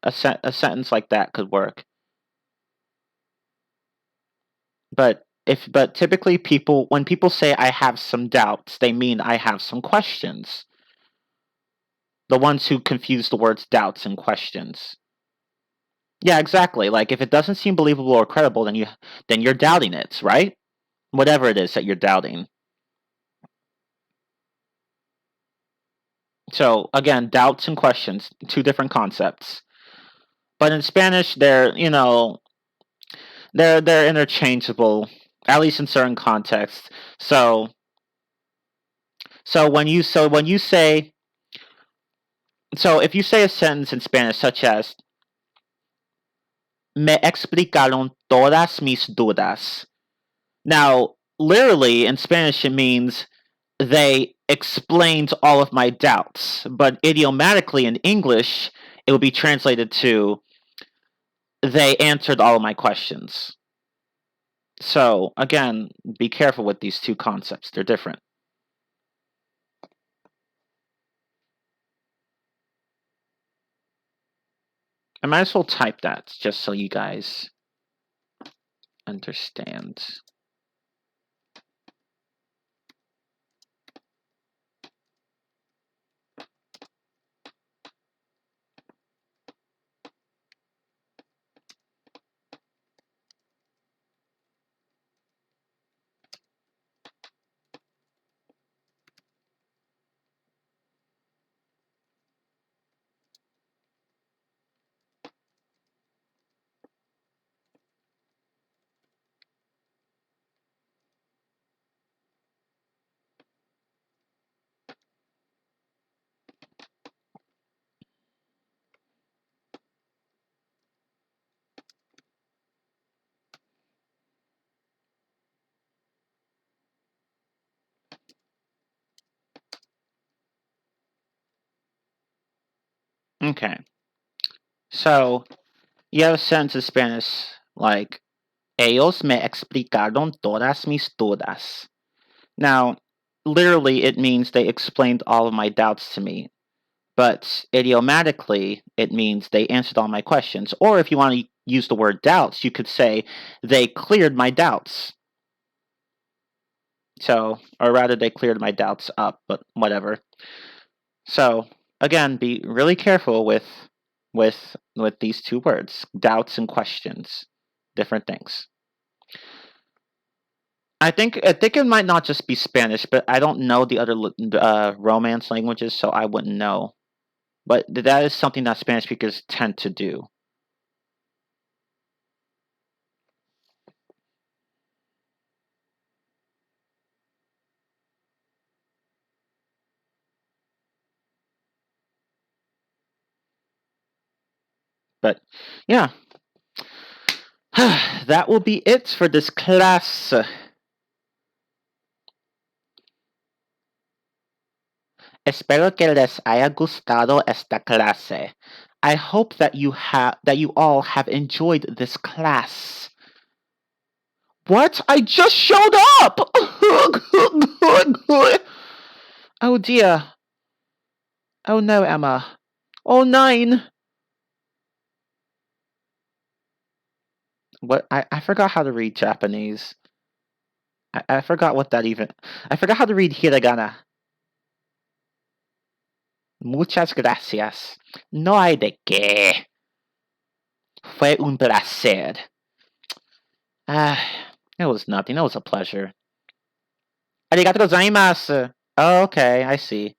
A sentence like that could work. But typically people when people say I have some doubts, they mean I have some questions. The ones who confuse the words doubts and questions. Yeah, exactly. Like if it doesn't seem believable or credible, then you're doubting it, right? Whatever it is that you're doubting. So again, doubts and questions, two different concepts. But in Spanish, they're interchangeable, at least in certain contexts. So if you say a sentence in Spanish such as "Me explicaron todas mis dudas." Now, literally in Spanish, it means they explained all of my doubts, but idiomatically in English, it would be translated to they answered all of my questions. So, again, be careful with these two concepts. They're different. I might as well type that just so you guys understand. Okay. So, you have a sentence in Spanish like, ellos me explicaron todas mis dudas. Now, literally, it means they explained all of my doubts to me. But idiomatically, it means they answered all my questions. Or if you want to use the word doubts, you could say they cleared my doubts. So, or rather, they cleared my doubts up, but whatever. So, again, be really careful with these two words, doubts and questions, different things. I think it might not just be Spanish, but I don't know the other Romance languages, so I wouldn't know. But that is something that Spanish speakers tend to do. But yeah, that will be it for this class. Espero que les haya gustado esta clase. I hope that you all have enjoyed this class. What? I just showed up! Oh dear. Oh no, Emma. Oh, 9. What? I forgot how to read Japanese. I forgot what that even... I forgot how to read hiragana. Muchas gracias. No hay de qué. Fue un placer. It was nothing. It was a pleasure. Arigatou gozaimasu. Oh, okay, I see.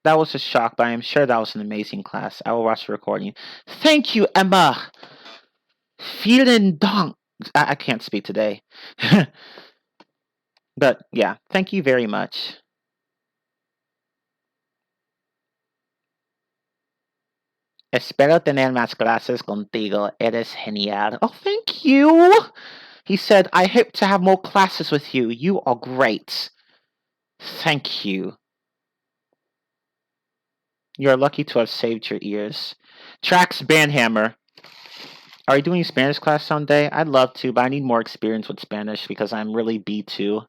That was a shock, but I'm sure that was an amazing class. I will watch the recording. Thank you, Emma. Vielen Dank. I can't speak today. But yeah, thank you very much. Espero tener más clases contigo. Eres genial. Oh, thank you. He said, I hope to have more classes with you. You are great. Thank you. You're lucky to have saved your ears. Trax Banhammer. Are you doing Spanish class someday? I'd love to, but I need more experience with Spanish because I'm really B2.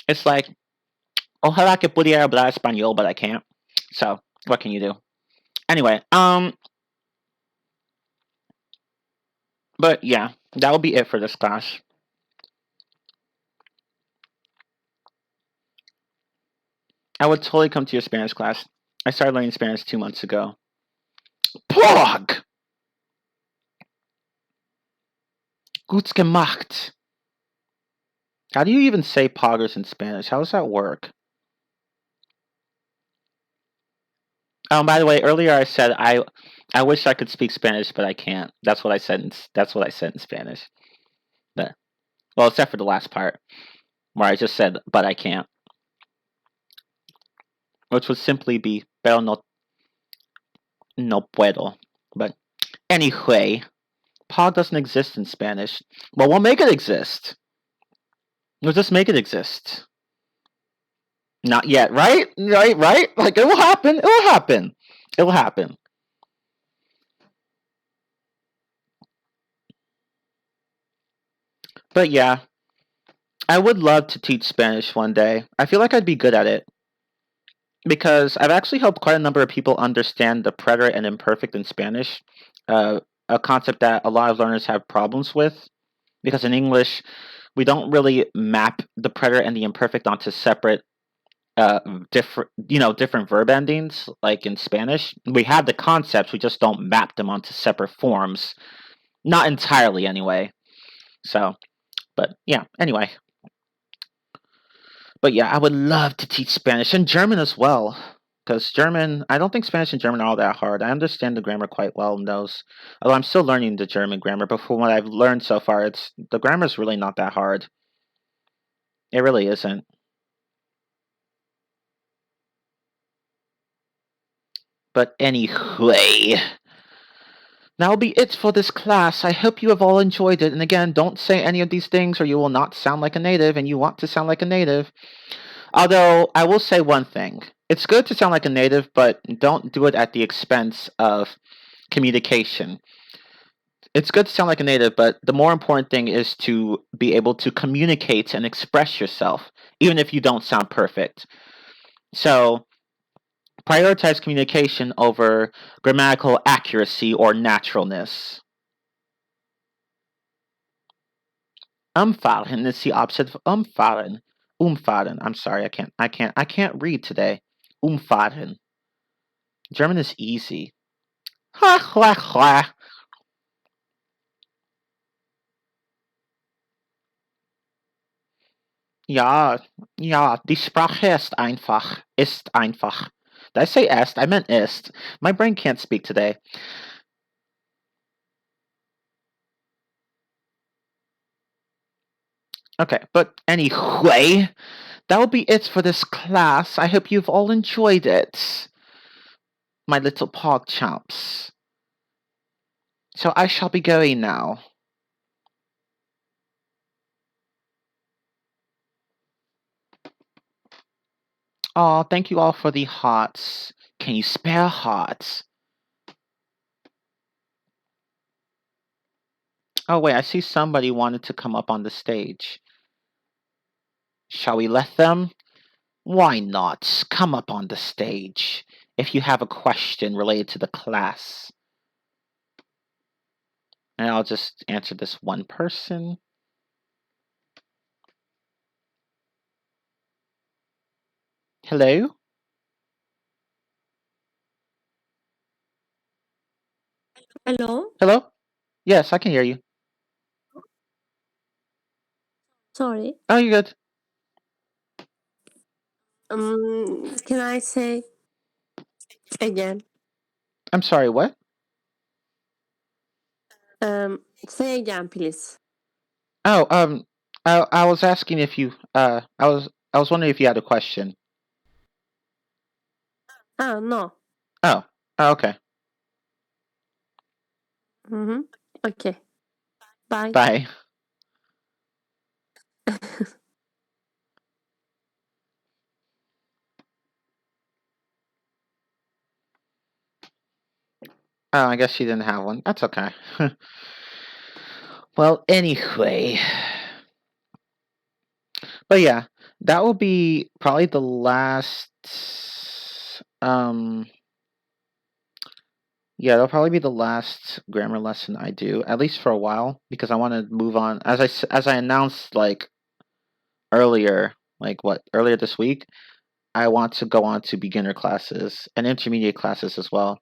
It's like, ojalá que pudiera hablar español, but I can't. So, what can you do? Anyway, but yeah, that will be it for this class. I would totally come to your Spanish class. I started learning Spanish 2 months ago. Pog! Gut gemacht. How do you even say poggers in Spanish? How does that work? By the way, earlier I said I wish I could speak Spanish, but I can't. That's what I said. That's what I said in Spanish. But, well, except for the last part where I just said, but I can't, which would simply be, pero no puedo. But anyway, pog doesn't exist in Spanish. Well, we'll make it exist. We'll just make it exist. Not yet, right? Right? Like, it will happen. It will happen. It'll happen. But yeah, I would love to teach Spanish one day. I feel like I'd be good at it because I've actually helped quite a number of people understand the preterite and imperfect in Spanish, a concept that a lot of learners have problems with. Because in English, we don't really map the preterite and the imperfect onto separate, different verb endings. Like in Spanish, we have the concepts, we just don't map them onto separate forms. Not entirely, anyway. So, but yeah, anyway. But yeah, I would love to teach Spanish and German as well. Because German, I don't think Spanish and German are all that hard. I understand the grammar quite well in those. Although I'm still learning the German grammar, but from what I've learned so far, it's the grammar's really not that hard. It really isn't. But anyway, that'll be it for this class. I hope you have all enjoyed it. And again, don't say any of these things or you will not sound like a native, and you want to sound like a native. Although, I will say one thing. It's good to sound like a native, but don't do it at the expense of communication. It's good to sound like a native, but the more important thing is to be able to communicate and express yourself, even if you don't sound perfect. So, prioritize communication over grammatical accuracy or naturalness. Umfahren is the opposite of umfahren. Umfahren. I'm sorry, I can't read today. Umfahren. German is easy. Ha ha ha. Ja, ja, die Sprache ist einfach. Ist einfach. Did I say est? I meant ist. My brain can't speak today. Okay, but anyway, that will be it for this class. I hope you've all enjoyed it, my little pog chumps. So I shall be going now. Oh, thank you all for the hearts. Can you spare hearts? Oh, wait, I see somebody wanted to come up on the stage. Shall we let them? Why not? Come up on the stage if you have a question related to the class. And I'll just answer this one person. Hello? Hello? Hello? Yes, I can hear you. Sorry. Oh, you good? Can I say again? I'm sorry, what? Say again, please. Oh, I was asking if you, I was wondering if you had a question. No. Oh, okay. Mm-hmm. Okay. Bye. Bye. Oh, I guess she didn't have one. That's okay. Well, anyway. But yeah, that will be probably the last. Um, yeah, that'll probably be the last grammar lesson I do, at least for a while, because I want to move on. As I announced earlier, earlier this week, I want to go on to beginner classes and intermediate classes as well.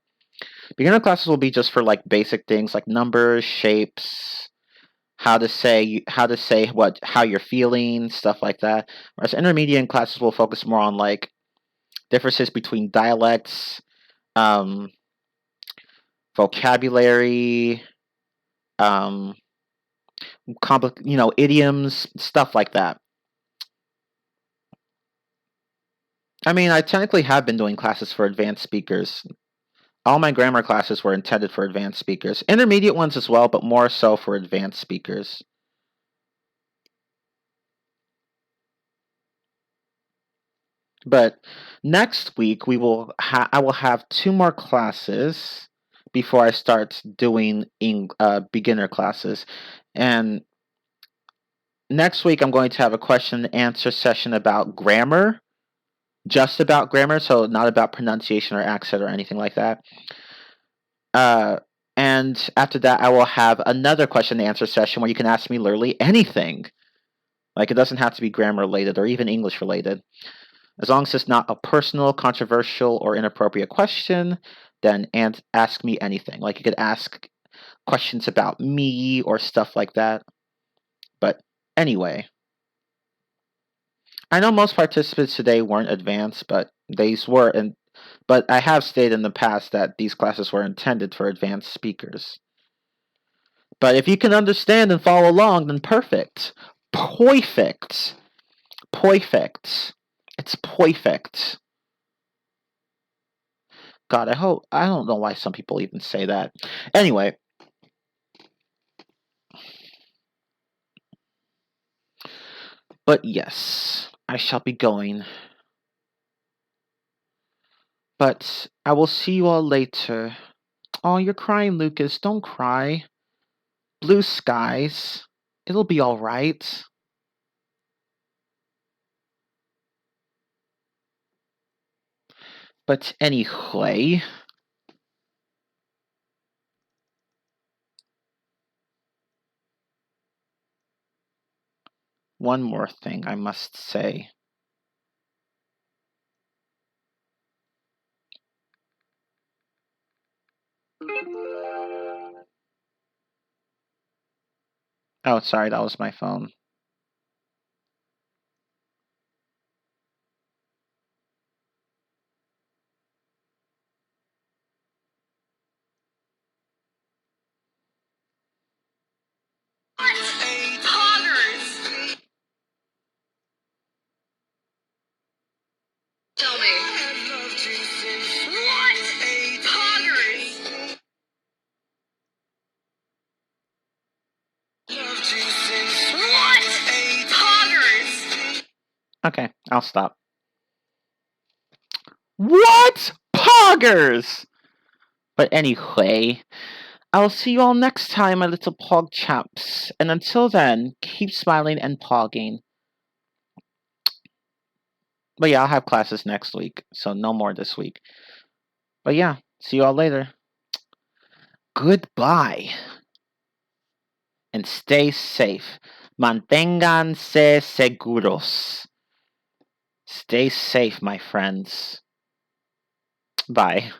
Beginner classes will be just for like basic things like numbers, shapes, how to say how you're feeling, stuff like that. Whereas intermediate classes will focus more on like differences between dialects, um, vocabulary, um, idioms, stuff like that. I mean, I technically have been doing classes for advanced speakers. All my grammar classes were intended for advanced speakers. Intermediate ones as well, but more so for advanced speakers. But next week I will have 2 more classes before I start doing beginner classes. And next week I'm going to have a question and answer session about grammar, just about grammar, so not about pronunciation or accent or anything like that. And after that, I will have another question and answer session where you can ask me literally anything. Like, it doesn't have to be grammar related or even English related. As long as it's not a personal, controversial, or inappropriate question, then ask me anything. Like, you could ask questions about me or stuff like that. But anyway, I know most participants today weren't advanced, but but I have stated in the past that these classes were intended for advanced speakers. But if you can understand and follow along, then perfect. Perfect. Perfect. It's perfect. God, I don't know why some people even say that. Anyway. But yes, I shall be going. But I will see you all later. Oh, you're crying, Lucas. Don't cry. Blue skies. It'll be alright. But anyway. One more thing I must say. Oh, sorry, that was my phone. Tell me. What? Poggers! What? Poggers! Okay, I'll stop. What? Poggers! But anyway, I'll see you all next time, my little pog chaps. And until then, keep smiling and pogging. But yeah, I'll have classes next week, so no more this week. But yeah, see you all later. Goodbye. And stay safe. Manténganse seguros. Stay safe, my friends. Bye.